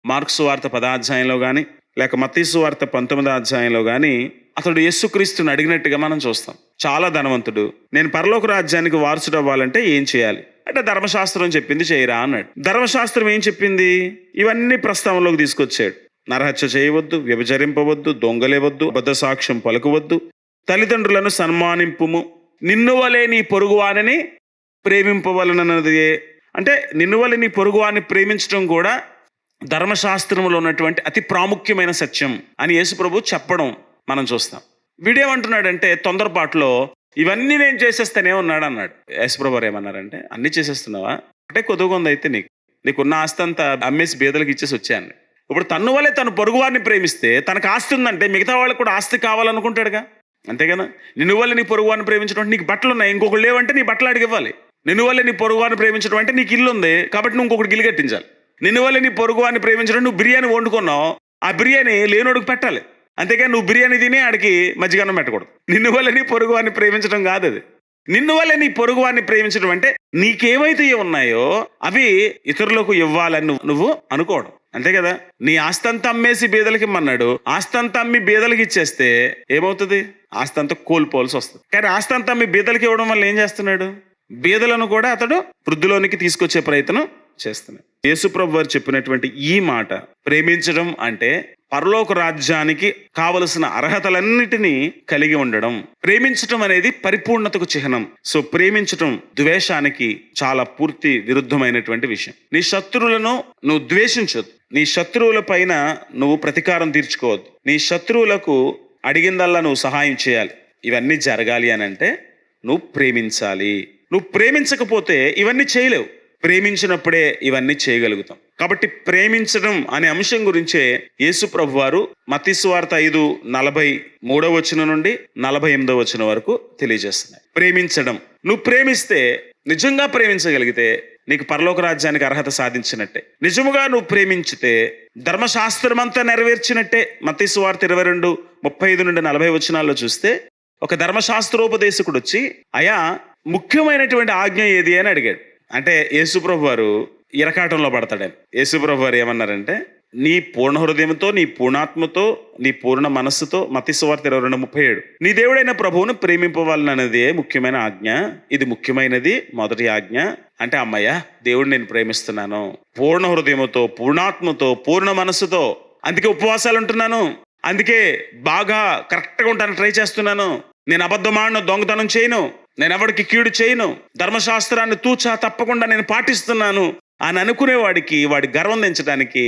మార్కు సువార్త 10వ అధ్యాయంలో కానీ, లేక మత్తయి సువార్త 19వ అధ్యాయంలో కానీ అతడు యేసుక్రీస్తుని అడిగినట్టుగా మనం చూస్తాం. చాలా ధనవంతుడు, నేను పరలోక రాజ్యానికి వారసుడు అవ్వాలంటే ఏం చేయాలి అంటే ధర్మశాస్త్రం చెప్పింది చేయరా అన్నాడు. ధర్మశాస్త్రం ఏం చెప్పింది? ఇవన్నీ ప్రస్తావనలోకి తీసుకొచ్చాడు. నరహత్య చేయవద్దు, వ్యభిచరింపవద్దు, దొంగలేవద్దు, అబద్ధ సాక్ష్యం పలుకవద్దు, తల్లిదండ్రులను సన్మానింపుము, నిన్ను వలె నీ పొరుగువానిని ప్రేమింపవలనన్నది. అంటే నిన్ను వలె నీ పొరుగువాన్ని ప్రేమించడం కూడా ధర్మశాస్త్రంలో ఉన్నటువంటి అతి ప్రాముఖ్యమైన సత్యం అని యేసుప్రభు చెప్పడం మనం చూస్తాం. వీడేమంటున్నాడంటే తొందరపాటులో ఇవన్నీ నేను చేసేస్తానే ఉన్నాడు అన్నాడు. యేసుప్రభు ఏమన్నారంటే, అన్నీ చేసేస్తున్నావా? అంటే కొద్దిగా ఉంది, అయితే నీకున్న ఆస్తి అంతా అమ్మేసి బీదలకు ఇచ్చేసి వచ్చాను. ఇప్పుడు తను వల్లే తను పొరుగువారిని ప్రేమిస్తే తనకు ఆస్తి ఉందంటే మిగతా వాళ్ళకి కూడా ఆస్తి కావాలనుకుంటాడుగా, అంతే కదా. నిన్ను వల్ల నీ పొరుగువారిని ప్రేమించడం అంటే నీకు బట్టలు ఉన్నాయి, ఇంకొకరు లేవంటే నీ బట్టలు అడిగి ఇవ్వాలి. నిన్ను వల్ల నీ పొరుగువారిని ప్రేమించడం అంటే నీకు ఇల్లు ఉంది కాబట్టి నువ్వు ఇంకొకటి గిల్లు కట్టించాలి. నిన్ను వల్ల నీ పొరుగువారిని ప్రేమించడం, నువ్వు బిర్యానీ వండుకున్నావు, ఆ బిర్యానీ లేనోడికి పెట్టాలి, అంతేగా నువ్వు బిర్యానీ తిని ఆడికి మజ్జిగన్నం పెట్టకూడదు. నిన్ను వల్ల నీ పొరుగువారిని ప్రేమించడం కాదు అది. నిన్ను వల్ల నీ పొరుగువారిని ప్రేమించడం అంటే నీకేమైతే ఉన్నాయో అవి ఇతరులకు ఇవ్వాలని నువ్వు అనుకోవడం, అంతే కదా. నీ ఆస్తంతా అమ్మేసి బీదలకి ఇమ్మన్నాడు, ఆస్తంతా అమ్మి బీదలకి ఇచ్చేస్తే ఏమవుతుంది? ఆస్తంతా కోల్పోవాల్సి వస్తుంది. కానీ ఆస్తంతా అమ్మి బీదలకి ఇవ్వడం వల్ల ఏం చేస్తున్నాడు? బీదలను కూడా అతడు వృద్ధిలోనికి తీసుకొచ్చే ప్రయత్నం చేస్తున్నాడు. యేసుప్రభు వారు చెప్పినటువంటి ఈ మాట, ప్రేమించడం అంటే పరలోక రాజ్యానికి కావలసిన అర్హతలన్నిటినీ కలిగి ఉండడం. ప్రేమించటం అనేది పరిపూర్ణతకు చిహ్నం. సో ప్రేమించటం ద్వేషానికి చాలా పూర్తి విరుద్ధమైనటువంటి విషయం. నీ శత్రువులను నువ్వు ద్వేషించొద్దు, నీ శత్రువుల పైన నువ్వు ప్రతీకారం తీర్చుకోవద్దు. నీ శత్రువులకు అడిగిందల్లా నువ్వు సహాయం చేయాలి. ఇవన్నీ జరగాలి అని అంటే నువ్వు ప్రేమించాలి. నువ్వు ప్రేమించకపోతే ఇవన్నీ చేయలేవు. ప్రేమించినప్పుడే ఇవన్నీ చేయగలుగుతాం. కాబట్టి ప్రేమించడం అనే అంశం గురించే యేసు ప్రభు వారు మత్తయి సువార్త 5:43 నుండి 48 వరకు తెలియజేస్తున్నాయి. ప్రేమించడం, నువ్వు ప్రేమిస్తే, నిజంగా ప్రేమించగలిగితే నీకు పరలోక రాజ్యానికి అర్హత సాధించినట్టే. నిజముగా నువ్వు ప్రేమించితే ధర్మశాస్త్రం అంతా నెరవేర్చినట్టే. మత్తయి సువార్త 22:35 నుండి 40 చూస్తే ఒక ధర్మశాస్త్రోపదేశకుడు వచ్చి, అయ్యా ముఖ్యమైనటువంటి ఆజ్ఞ ఏది అని అడిగాడు. అంటే యేసుప్రభు వారు ఇరకాటంలో పడతాడని. యేసుప్రభు వారు ఏమన్నారంటే, నీ పూర్ణ హృదయంతో, నీ పూర్ణాత్మతో, నీ పూర్ణ మనస్సుతో, మత్తయి సువార్త 22:37, నీ దేవుడైన ప్రభువును ప్రేమింపవాలన్నదే ముఖ్యమైన ఆజ్ఞ. ఇది ముఖ్యమైనది, మొదటి ఆజ్ఞ. అంటే అమ్మయ్య, దేవుడు నేను ప్రేమిస్తున్నాను పూర్ణ హృదయముతో, పూర్ణాత్మతో, పూర్ణ మనస్సుతో. అందుకే ఉపవాసాలు ఉంటున్నాను, అందుకే బాగా కరెక్ట్గా ఉంటాను ట్రై చేస్తున్నాను. నేను అబద్ధమాడను, దొంగతనం చేయను, నేను ఎవరికి కీడు చేయను, ధర్మశాస్త్రాన్ని తూచా తప్పకుండా నేను పాటిస్తున్నాను అని అనుకునేవాడికి వాడి గర్వం దించడానికి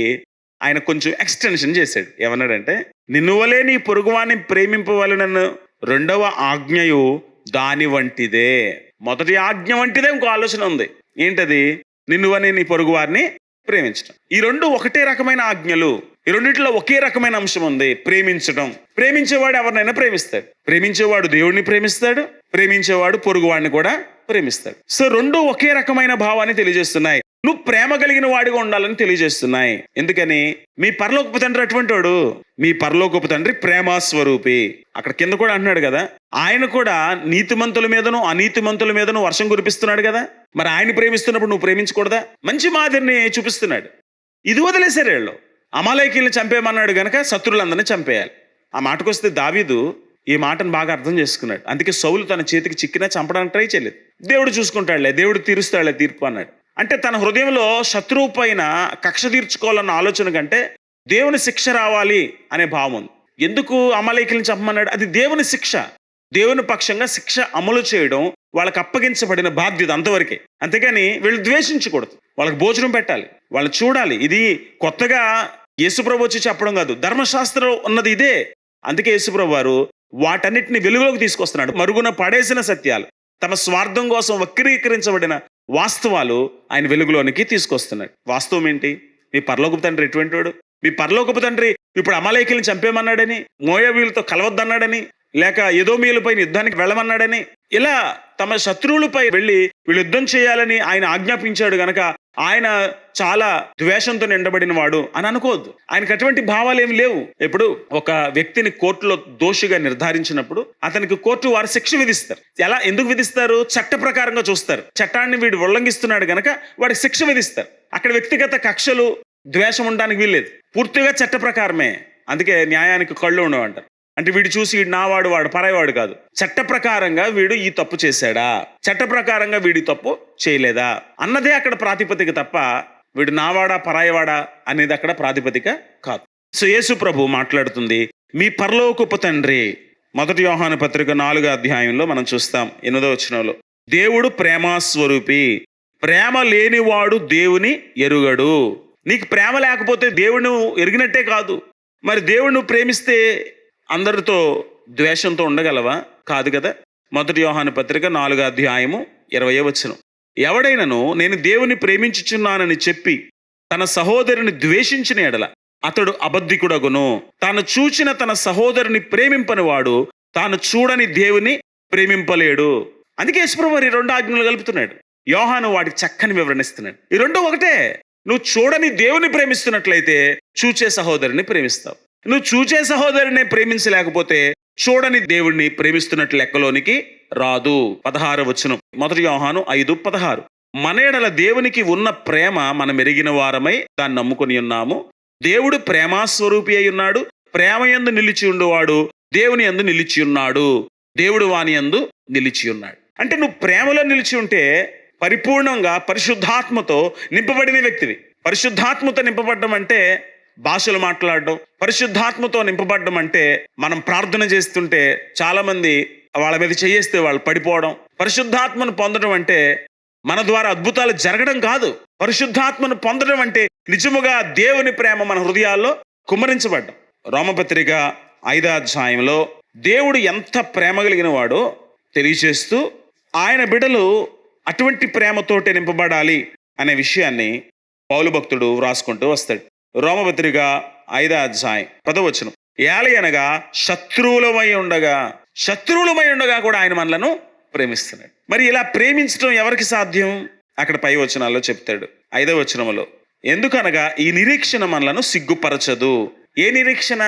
ఆయన కొంచెం ఎక్స్టెన్షన్ చేశాడు. ఏమన్నాడంటే, నిన్ను వలే నీ పొరుగువాన్ని ప్రేమింపవలెనను రెండవ ఆజ్ఞయు దాని వంటిదే. మొదటి ఆజ్ఞ వంటిదే ఇంకో ఆలోచన ఉంది. ఏంటది? నిన్ను వలే నీ పొరుగు వారిని ప్రేమించడం. ఈ రెండు ఒకటే రకమైన ఆజ్ఞలు. ఈ రెండిట్లో ఒకే రకమైన అంశం ఉంది, ప్రేమించడం. ప్రేమించేవాడు ఎవరినైనా ప్రేమిస్తాడు. ప్రేమించేవాడు దేవుడిని ప్రేమిస్తాడు, ప్రేమించేవాడు పొరుగువాడిని కూడా ప్రేమిస్తాడు. సో రెండు ఒకే రకమైన భావాన్ని తెలియజేస్తున్నాయి. నువ్వు ప్రేమ కలిగిన వాడిగా ఉండాలని తెలియజేస్తున్నాయి. ఎందుకని? మీ పరలోకపు తండ్రి అటువంటి వాడు. మీ పరలోకపు తండ్రి ప్రేమాస్వరూపి. అక్కడ కింద కూడా అంటున్నాడు కదా, ఆయన కూడా నీతిమంతుల మీదను అనీతిమంతుల మీదను వర్షం కురిపిస్తున్నాడు కదా. మరి ఆయన ప్రేమిస్తున్నప్పుడు నువ్వు ప్రేమించకూడదా? మంచి మాదిరిని చూపిస్తున్నాడు. ఇది వదిలేశారు వీళ్ళు. అమాలేకీల్ని చంపేయమన్నాడు గనక శత్రువులందరినీ చంపేయాలి. ఆ మాటకొస్తే దావీదు ఈ మాటను బాగా అర్థం చేసుకున్నాడు. అందుకే సౌలు తన చేతికి చిక్కినా చంపడానికి ట్రై చేయలేదు. దేవుడు చూసుకుంటాడులే, దేవుడు తీరుస్తాడులే తీర్పు అన్నాడు. అంటే తన హృదయంలో శత్రువు పైన కక్ష తీర్చుకోవాలన్న ఆలోచన కంటే దేవుని శిక్ష రావాలి అనే భావం ఉంది. ఎందుకు అమాలేకీల్ని చంపమన్నాడు? అది దేవుని శిక్ష. దేవుని పక్షంగా శిక్ష అమలు చేయడం వాళ్ళకి అప్పగించబడిన బాధ్యత, అంతవరకే. అంతేగాని వీళ్ళు ద్వేషించకూడదు. వాళ్ళకి భోజనం పెట్టాలి, వాళ్ళు చూడాలి. ఇది కొత్తగా యేసుప్రభు వచ్చి చెప్పడం కాదు, ధర్మశాస్త్రం ఉన్నది ఇదే. అందుకే యేసుప్రభు వారు వాటన్నిటిని వెలుగులోకి తీసుకొస్తున్నాడు. మరుగున పడేసిన సత్యాలు, తమ స్వార్థం కోసం వక్రీకరించబడిన వాస్తవాలు ఆయన వెలుగులోనికి తీసుకొస్తున్నాడు. వాస్తవం ఏంటి? మీ పరలోకపు తండ్రి ఎటువంటి వాడు? మీ పరలోకపు తండ్రి ఇప్పుడు అమాలేకీల్ని చంపేమన్నాడని, మోయాబీలతో కలవద్దన్నాడని, లేక ఎదోమీయులపై యుద్ధానికి వెళ్ళమన్నాడని, ఇలా తమ శత్రువులపై వెళ్ళి వీళ్ళు యుద్ధం చేయాలని ఆయన ఆజ్ఞాపించాడు గనక ఆయన చాలా ద్వేషంతో నిండబడిన వాడు అని అనుకోవద్దు. ఆయనకు అటువంటి భావాలు ఏమి లేవు. ఇప్పుడు ఒక వ్యక్తిని కోర్టులో దోషిగా నిర్ధారించినప్పుడు అతనికి కోర్టు వారు శిక్ష విధిస్తారు. ఎలా, ఎందుకు విధిస్తారు? చట్ట ప్రకారంగా చూస్తారు. చట్టాన్ని వీడు ఉల్లంఘిస్తున్నాడు గనక వాడికి శిక్ష విధిస్తారు. అక్కడ వ్యక్తిగత కక్షలు, ద్వేషం ఉండడానికి వీల్లేదు. పూర్తిగా చట్ట ప్రకారమే. అందుకే న్యాయానికి కళ్ళు ఉండవు అంటారు. అంటే వీడు చూసి వీడు నావాడు, వాడు పరాయివాడు కాదు. చట్ట ప్రకారంగా వీడు ఈ తప్పు చేశాడా, చట్ట ప్రకారంగా వీడి తప్పు చేయలేదా అన్నదే అక్కడ ప్రాతిపదిక తప్ప వీడు నావాడా పరాయివాడా అనేది అక్కడ ప్రాతిపదిక కాదు. సో యేసు ప్రభు మాట్లాడుతుంది, మీ పరలోకపు తండ్రి. 1 యోహాను పత్రిక 4వ అధ్యాయంలో మనం చూస్తాం 8వ వచనంలో, దేవుడు ప్రేమాస్వరూపి, ప్రేమ లేనివాడు దేవుని ఎరుగడు. నీకు ప్రేమ లేకపోతే దేవుడు ఎరిగినట్టే కాదు. మరి దేవుడు ప్రేమిస్తే అందరితో ద్వేషంతో ఉండగలవా? కాదు కదా. 1 యోహాను పత్రిక 4వ అధ్యాయము 20వ వచనం, ఎవడైనను నేను దేవుని ప్రేమించుచున్నానని చెప్పి తన సహోదరుని ద్వేషించిన ఎడల అతడు అబద్ధికుడగును. తాను చూచిన తన సహోదరుని ప్రేమింపని వాడు తాను చూడని దేవుని ప్రేమింపలేడు. అందుకే యేసుప్రభు ఈ రెండు ఆజ్ఞలు కలుపుతున్నాడు. యోహాను వాటికి చక్కని వివరణిస్తున్నాడు. ఈ రెండు ఒకటే. నువ్వు చూడని దేవుని ప్రేమిస్తున్నట్లయితే చూచే సహోదరుని ప్రేమిస్తావు. నువ్వు చూచే సహోదరుని ప్రేమించలేకపోతే చూడని దేవుణ్ణి ప్రేమిస్తున్నట్లు లెక్కలోనికి రాదు. 16వ వచనం, 1 యోహాను 5:16, మన ఎడల దేవునికి ఉన్న ప్రేమ మనం ఎరిగిన వారమై దాన్ని నమ్ముకొని ఉన్నాము. దేవుడు ప్రేమాస్వరూపి అయి ఉన్నాడు. ప్రేమ యందు నిలిచి ఉండేవాడు దేవుని యందు నిలిచి ఉన్నాడు, దేవుడు వాని యందు నిలిచి ఉన్నాడు. అంటే నువ్వు ప్రేమలో నిలిచి ఉంటే పరిపూర్ణంగా పరిశుద్ధాత్మతో నింపబడిన వ్యక్తివి. పరిశుద్ధాత్మతో నింపబడ్డం అంటే భాషలు మాట్లాడడం. పరిశుద్ధాత్మతో నింపబడ్డం అంటే మనం ప్రార్థన చేస్తుంటే చాలా మంది వాళ్ళ మీద చేయేస్తే వాళ్ళు పడిపోవడం. పరిశుద్ధాత్మను పొందడం అంటే మన ద్వారా అద్భుతాలు జరగడం కాదు. పరిశుద్ధాత్మను పొందడం అంటే నిజముగా దేవుని ప్రేమ మన హృదయాల్లో కుమ్మరించబడ్డం. రోమపత్రిక 5వ అధ్యాయంలో దేవుడు ఎంత ప్రేమ కలిగిన వాడో తెలియజేస్తూ ఆయన బిడ్డలు అటువంటి ప్రేమతోటి నింపబడాలి అనే విషయాన్ని పౌలు భక్తుడు వ్రాసుకుంటూ వస్తాడు. రోమపత్రిక 5వ అధ్యాయం 10వ వచనం, ఏలయనగా శత్రువులమై ఉండగా కూడా ఆయన మనలను ప్రేమిస్తున్నాడు. మరి ఇలా ప్రేమించడం ఎవరికి సాధ్యం? అక్కడ పై వచనాల్లో చెప్తాడు. 5వ వచనంలో, ఎందుకనగా ఈ నిరీక్షణ మనలను సిగ్గుపరచదు. ఏ నిరీక్షణ?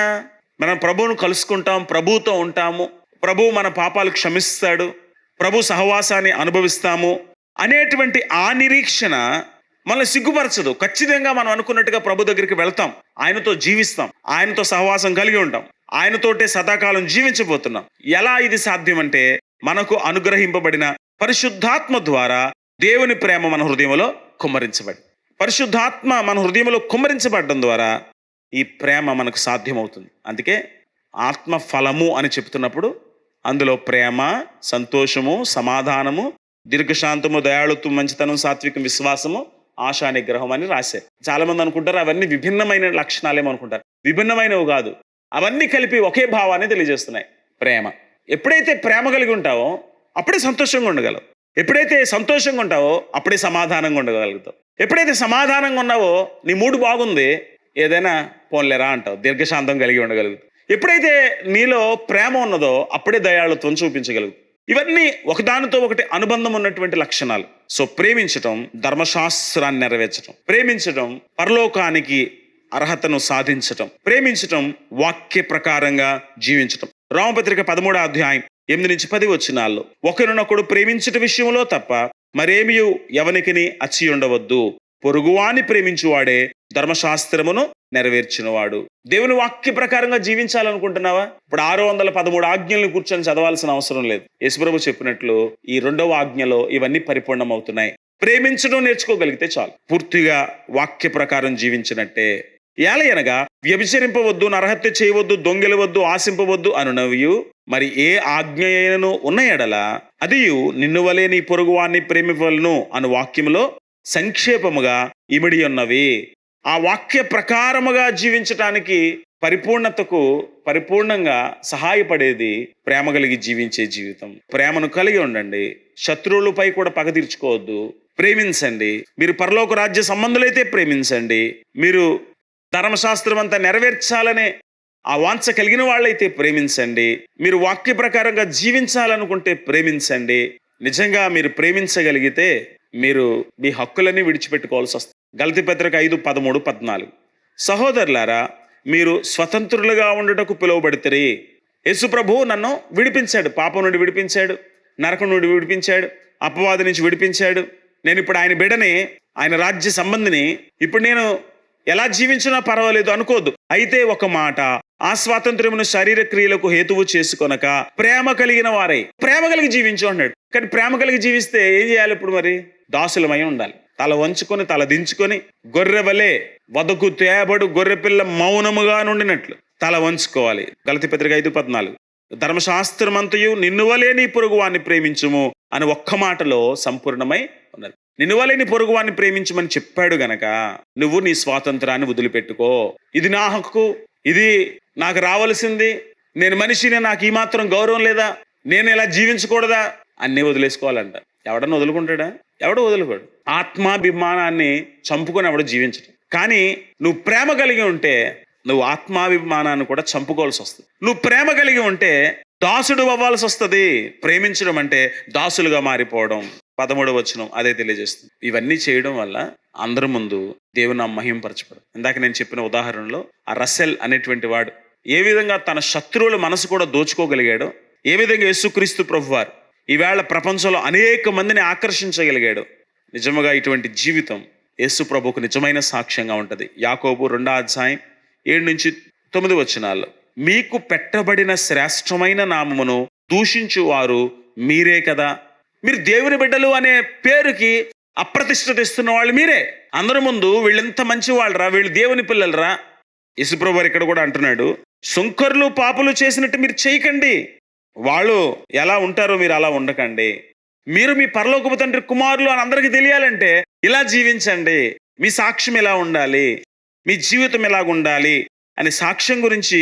మనం ప్రభువును కలుసుకుంటాం, ప్రభువుతో ఉంటాము, ప్రభువు మన పాపాలు క్షమిస్తాడు, ప్రభు సహవాసాన్ని అనుభవిస్తాము అనేటువంటి ఆ నిరీక్షణ మనల్ని సిగ్గుపరచదు. ఖచ్చితంగా మనం అనుకున్నట్టుగా ప్రభు దగ్గరికి వెళ్తాం, ఆయనతో జీవిస్తాం, ఆయనతో సహవాసం కలిగి ఉంటాం, ఆయనతోటే సదాకాలం జీవించబోతున్నాం. ఎలా ఇది సాధ్యం అంటే మనకు అనుగ్రహింపబడిన పరిశుద్ధాత్మ ద్వారా దేవుని ప్రేమ మన హృదయంలో కుమ్మరించబడి, పరిశుద్ధాత్మ మన హృదయంలో కుమ్మరించబడడం ద్వారా ఈ ప్రేమ మనకు సాధ్యమవుతుంది. అందుకే ఆత్మ ఫలము అని చెప్తున్నప్పుడు అందులో ప్రేమ, సంతోషము, సమాధానము, దీర్ఘశాంతము, దయాళుత్వం, మంచితనం, సాత్వికం, విశ్వాసము, ఆశా నిగ్రహం అని రాశారు. చాలా మంది అనుకుంటారు అవన్నీ విభిన్నమైన లక్షణాలేమో అనుకుంటారు. విభిన్నమైనవి కాదు, అవన్నీ కలిపి ఒకే భావాన్ని తెలియజేస్తున్నాయి. ప్రేమ. ఎప్పుడైతే ప్రేమ కలిగి ఉంటావో అప్పుడే సంతోషంగా ఉండగలవు. ఎప్పుడైతే సంతోషంగా ఉంటావో అప్పుడే సమాధానంగా ఉండగలుగుతావు. ఎప్పుడైతే సమాధానంగా ఉన్నావో నీ మూడు బాగుంది, ఏదైనా పోన్లేరా అంటావు, దీర్ఘశాంతం కలిగి ఉండగలుగుతావు. ఎప్పుడైతే నీలో ప్రేమ ఉన్నదో అప్పుడే దయాళుత్వం చూపించగలుగుతావు. ఇవన్నీ ఒకదానితో ఒకటి అనుబంధం ఉన్నటువంటి లక్షణాలు. సో ప్రేమించటం ధర్మశాస్త్రాన్ని నెరవేర్చటం, ప్రేమించటం పరలోకానికి అర్హతను సాధించటం, ప్రేమించటం వాక్య ప్రకారంగా జీవించటం. రోమపత్రిక 13వ అధ్యాయం 8-10 వచనాల్లో, ఒకరినొకడు ప్రేమించట విషయంలో తప్ప మరేమీ ఎవనికిని అచ్చి ఉండవద్దు, పొరుగువాని ప్రేమించువాడే ధర్మశాస్త్రమును నెరవేర్చినవాడు. దేవుని వాక్య ప్రకారంగా జీవించాలనుకుంటున్నావా? ఇప్పుడు 613 ఆజ్ఞల్ని కూర్చొని చదవాల్సిన అవసరం లేదు. యేసుప్రభు చెప్పినట్లు ఈ 2వ ఆజ్ఞలో ఇవన్నీ పరిపూర్ణం అవుతున్నాయి. ప్రేమించడం నేర్చుకోగలిగితే చాలు, పూర్తిగా వాక్య ప్రకారం జీవించినట్టే. ఏలయనగా వ్యభిచరింపవద్దు, నరహత్య చేయవద్దు, దొంగిలవద్దు, ఆశింపవద్దు అనునవియు మరి ఏ ఆజ్ఞ అయినను ఉన్న ఎడల అదియు నిన్ను వలె నీ పొరుగువాన్ని ప్రేమింపవలెను అను వాక్యములో సంక్షేపముగా ఇమిడి ఉన్నవి. ఆ వాక్య ప్రకారముగా జీవించటానికి పరిపూర్ణతకు పరిపూర్ణంగా సహాయపడేది ప్రేమ కలిగి జీవించే జీవితం. ప్రేమను కలిగి ఉండండి. శత్రువులపై కూడా పగ తీర్చుకోవద్దు, ప్రేమించండి. మీరు పరలోక రాజ్య సంబంధులైతే ప్రేమించండి. మీరు ధర్మశాస్త్రం అంతా నెరవేర్చాలనే ఆ వాంఛ కలిగిన వాళ్ళైతే ప్రేమించండి. మీరు వాక్య ప్రకారంగా జీవించాలనుకుంటే ప్రేమించండి. నిజంగా మీరు ప్రేమించగలిగితే మీరు మీ హక్కులన్నీ విడిచిపెట్టుకోవాల్సి వస్తుంది. గలతీ పత్రిక 5:13-14, సహోదరులారా మీరు స్వతంత్రులుగా ఉండటకు పిలువబడితే, యేసు ప్రభువు నన్ను విడిపించాడు, పాపం నుండి విడిపించాడు, నరకం నుండి విడిపించాడు, అపవాది నుంచి విడిపించాడు. నేను ఇప్పుడు ఆయన బిడ్డని, ఆయన రాజ్య సంబంధిని. ఇప్పుడు నేను ఎలా జీవించినా పర్వాలేదు అనుకోవద్దు. అయితే ఒక మాట, ఆ స్వాతంత్ర్యమును శరీర క్రియలకు హేతువు చేసుకొనక ప్రేమ కలిగిన వారై ప్రేమ కలిగి జీవించు అన్నాడు. కానీ ప్రేమ కలిగి జీవిస్తే ఏం చేయాలి? ఇప్పుడు మరి దాసులమై ఉండాలి. తల వంచుకొని తల దించుకొని గొర్రె వలె వదకు తేబడు గొర్రె పిల్ల మౌనముగా నుండినట్లు తల వంచుకోవాలి. గలతీ పత్రిక 5:14, ధర్మశాస్త్రమంతయు నిన్ను వలె నీ పొరుగువాన్ని ప్రేమించుము అని ఒక్క మాటలో సంపూర్ణమై ఉన్నది. నిన్ను వలె నీ పొరుగువాన్ని ప్రేమించమని చెప్పాడు గనక నువ్వు నీ స్వాతంత్రాన్ని వదిలిపెట్టుకో. ఇది నా హక్కు, ఇది నాకు రావలసింది, నేను మనిషిని, నాకు ఈ మాత్రం గౌరవం లేదా, నేను ఇలా జీవించకూడదా, అన్నీ వదిలేసుకోవాలంట. ఎవడన్నా వదులుకుంటాడా? ఎవడో వదులుకోడు. ఆత్మాభిమానాన్ని చంపుకొని ఎవడో జీవించడు. కానీ నువ్వు ప్రేమ కలిగి ఉంటే నువ్వు ఆత్మాభిమానాన్ని కూడా చంపుకోవాల్సి వస్తుంది. నువ్వు ప్రేమ కలిగి ఉంటే దాసుడు అవ్వాల్సి వస్తుంది. ప్రేమించడం అంటే దాసులుగా మారిపోవడం. 13వ వచనం అదే తెలియజేస్తుంది. ఇవన్నీ చేయడం వల్ల అందరి ముందు దేవుని మహింపరచబడు. ఇందాక నేను చెప్పిన ఉదాహరణలో ఆ రసెల్ అనేటువంటి వాడు ఏ విధంగా తన శత్రువుల మనసు కూడా దోచుకోగలిగాడో, ఏ విధంగా యేసుక్రీస్తు ప్రభువారు ఈవేళ ప్రపంచంలో అనేక మందిని ఆకర్షించగలిగాడు. నిజముగా ఇటువంటి జీవితం యేసు ప్రభుకు నిజమైన సాక్ష్యంగా ఉంటుంది. యాకోబు 2వ అధ్యాయం 7-9 వచనాల్లో, మీకు పెట్టబడిన శ్రేష్టమైన నామమును దూషించు వారు మీరే కదా. మీరు దేవుని బిడ్డలు అనే పేరుకి అప్రతిష్ఠ తెస్తున్న వాళ్ళు మీరే. అందరి ముందు వీళ్ళెంత మంచి వాళ్ళరా, వీళ్ళు దేవుని పిల్లలరా. యేసుప్రభు వారు ఇక్కడ కూడా అంటున్నాడు, సుంకరులు పాపులు చేసినట్టు మీరు చేయకండి. వాళ్ళు ఎలా ఉంటారో మీరు అలా ఉండకండి. మీరు మీ పరలోకపు తండ్రి కుమారులు అని అందరికీ తెలియాలంటే ఇలా జీవించండి, మీ సాక్ష్యం ఎలా ఉండాలి, మీ జీవితం ఎలాగ ఉండాలి అనే సాక్ష్యం గురించి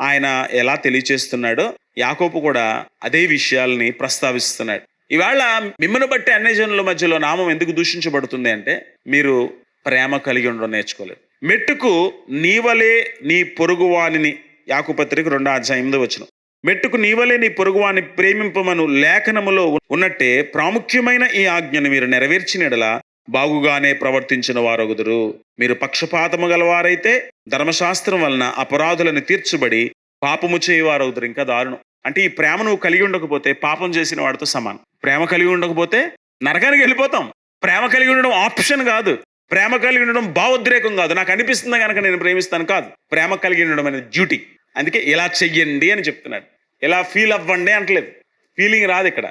ఆయన ఎలా తెలియచేస్తున్నాడో యాకోబు కూడా అదే విషయాల్ని ప్రస్తావిస్తున్నాడు. ఇవాళ మిమ్మల్ని బట్టి అన్యజనుల మధ్యలో నామం ఎందుకు దూషించబడుతుంది అంటే మీరు ప్రేమ కలిగి ఉండడం నేర్చుకోలేదు. మెట్టుకు నీవలే నీ పొరుగువానిని, యాకోబు పత్రిక 2:8 మెట్టుకు నీవలే నీ పొరుగువాని ప్రేమింపమను లేఖనములో ఉన్నట్టే ప్రాముఖ్యమైన ఈ ఆజ్ఞను మీరు నెరవేర్చిన ఎడల బాగుగానే ప్రవర్తించిన వారొగుదురు. మీరు పక్షపాతము గలవారైతే ధర్మశాస్త్రం వలన అపరాధులను తీర్చబడి పాపము చేయవారవుతారు. ఇంకా దారుణం. అంటే ఈ ప్రేమ నువ్వు కలిగి ఉండకపోతే పాపం చేసిన వాడితో సమానం. ప్రేమ కలిగి ఉండకపోతే నరకానికి వెళ్ళిపోతాం. ప్రేమ కలిగి ఉండడం ఆప్షన్ కాదు, ప్రేమ కలిగి ఉండడం భావోద్రేకం కాదు, నాకు అనిపిస్తుంది కనుక నేను ప్రేమిస్తాను కాదు. ప్రేమ కలిగి ఉండడం అనేది డ్యూటీ. అందుకే ఇలా చెయ్యండి అని చెప్తున్నాడు. ఇలా ఫీల్ అవ్వండి అంటలేదు, ఫీలింగ్ రాదు ఇక్కడ.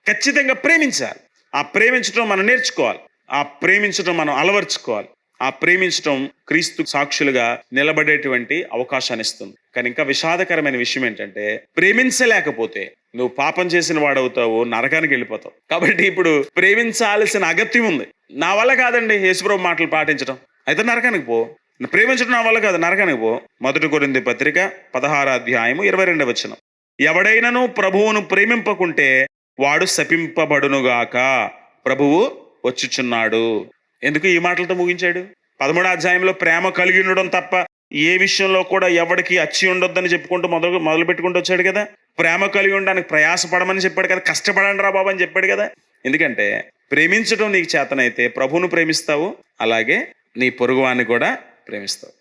ఖచ్చితంగా ప్రేమించాలి. ఆ ప్రేమించడం మనం నేర్చుకోవాలి, ఆ ప్రేమించడం మనం అలవర్చుకోవాలి. ఆ ప్రేమించడం క్రీస్తు సాక్షులుగా నిలబడేటువంటి అవకాశాన్ని ఇస్తుంది. కానీ ఇంకా విషాదకరమైన విషయం ఏంటంటే ప్రేమించలేకపోతే నువ్వు పాపం చేసిన వాడవుతావు, నరకానికి వెళ్ళిపోతావు. కాబట్టి ఇప్పుడు ప్రేమించాల్సిన అగత్యం ఉంది. నా వల్ల కాదండి యేసుప్రభు మాటలు పాటించడం, అయితే నరకానికి పో. ప్రేమించడం నా వల్ల కాదు, నరకానికి పో. 1 కొరింథీ పత్రిక 16:22 ఎవడైనను ప్రభువును ప్రేమింపకుంటే వాడు శపింపబడునుగాక, ప్రభువు వచ్చుచున్నాడు. ఎందుకు ఈ మాటలతో ముగించాడు? 13వ ప్రేమ కలిగి ఉండడం తప్ప ఏ విషయంలో కూడా ఎవడికి అచ్చి ఉండొద్దని చెప్పుకుంటూ మొదలు పెట్టుకుంటూ వచ్చాడు కదా. ప్రేమ కలిగి ఉండడానికి ప్రయాసపడమని చెప్పాడు కదా, కష్టపడండి రా బాబు అని చెప్పాడు కదా. ఎందుకంటే ప్రేమించడం నీకు చేతనైతే ప్రభువును ప్రేమిస్తావు, అలాగే నీ పొరుగువాన్ని కూడా ప్రేమిస్తావు.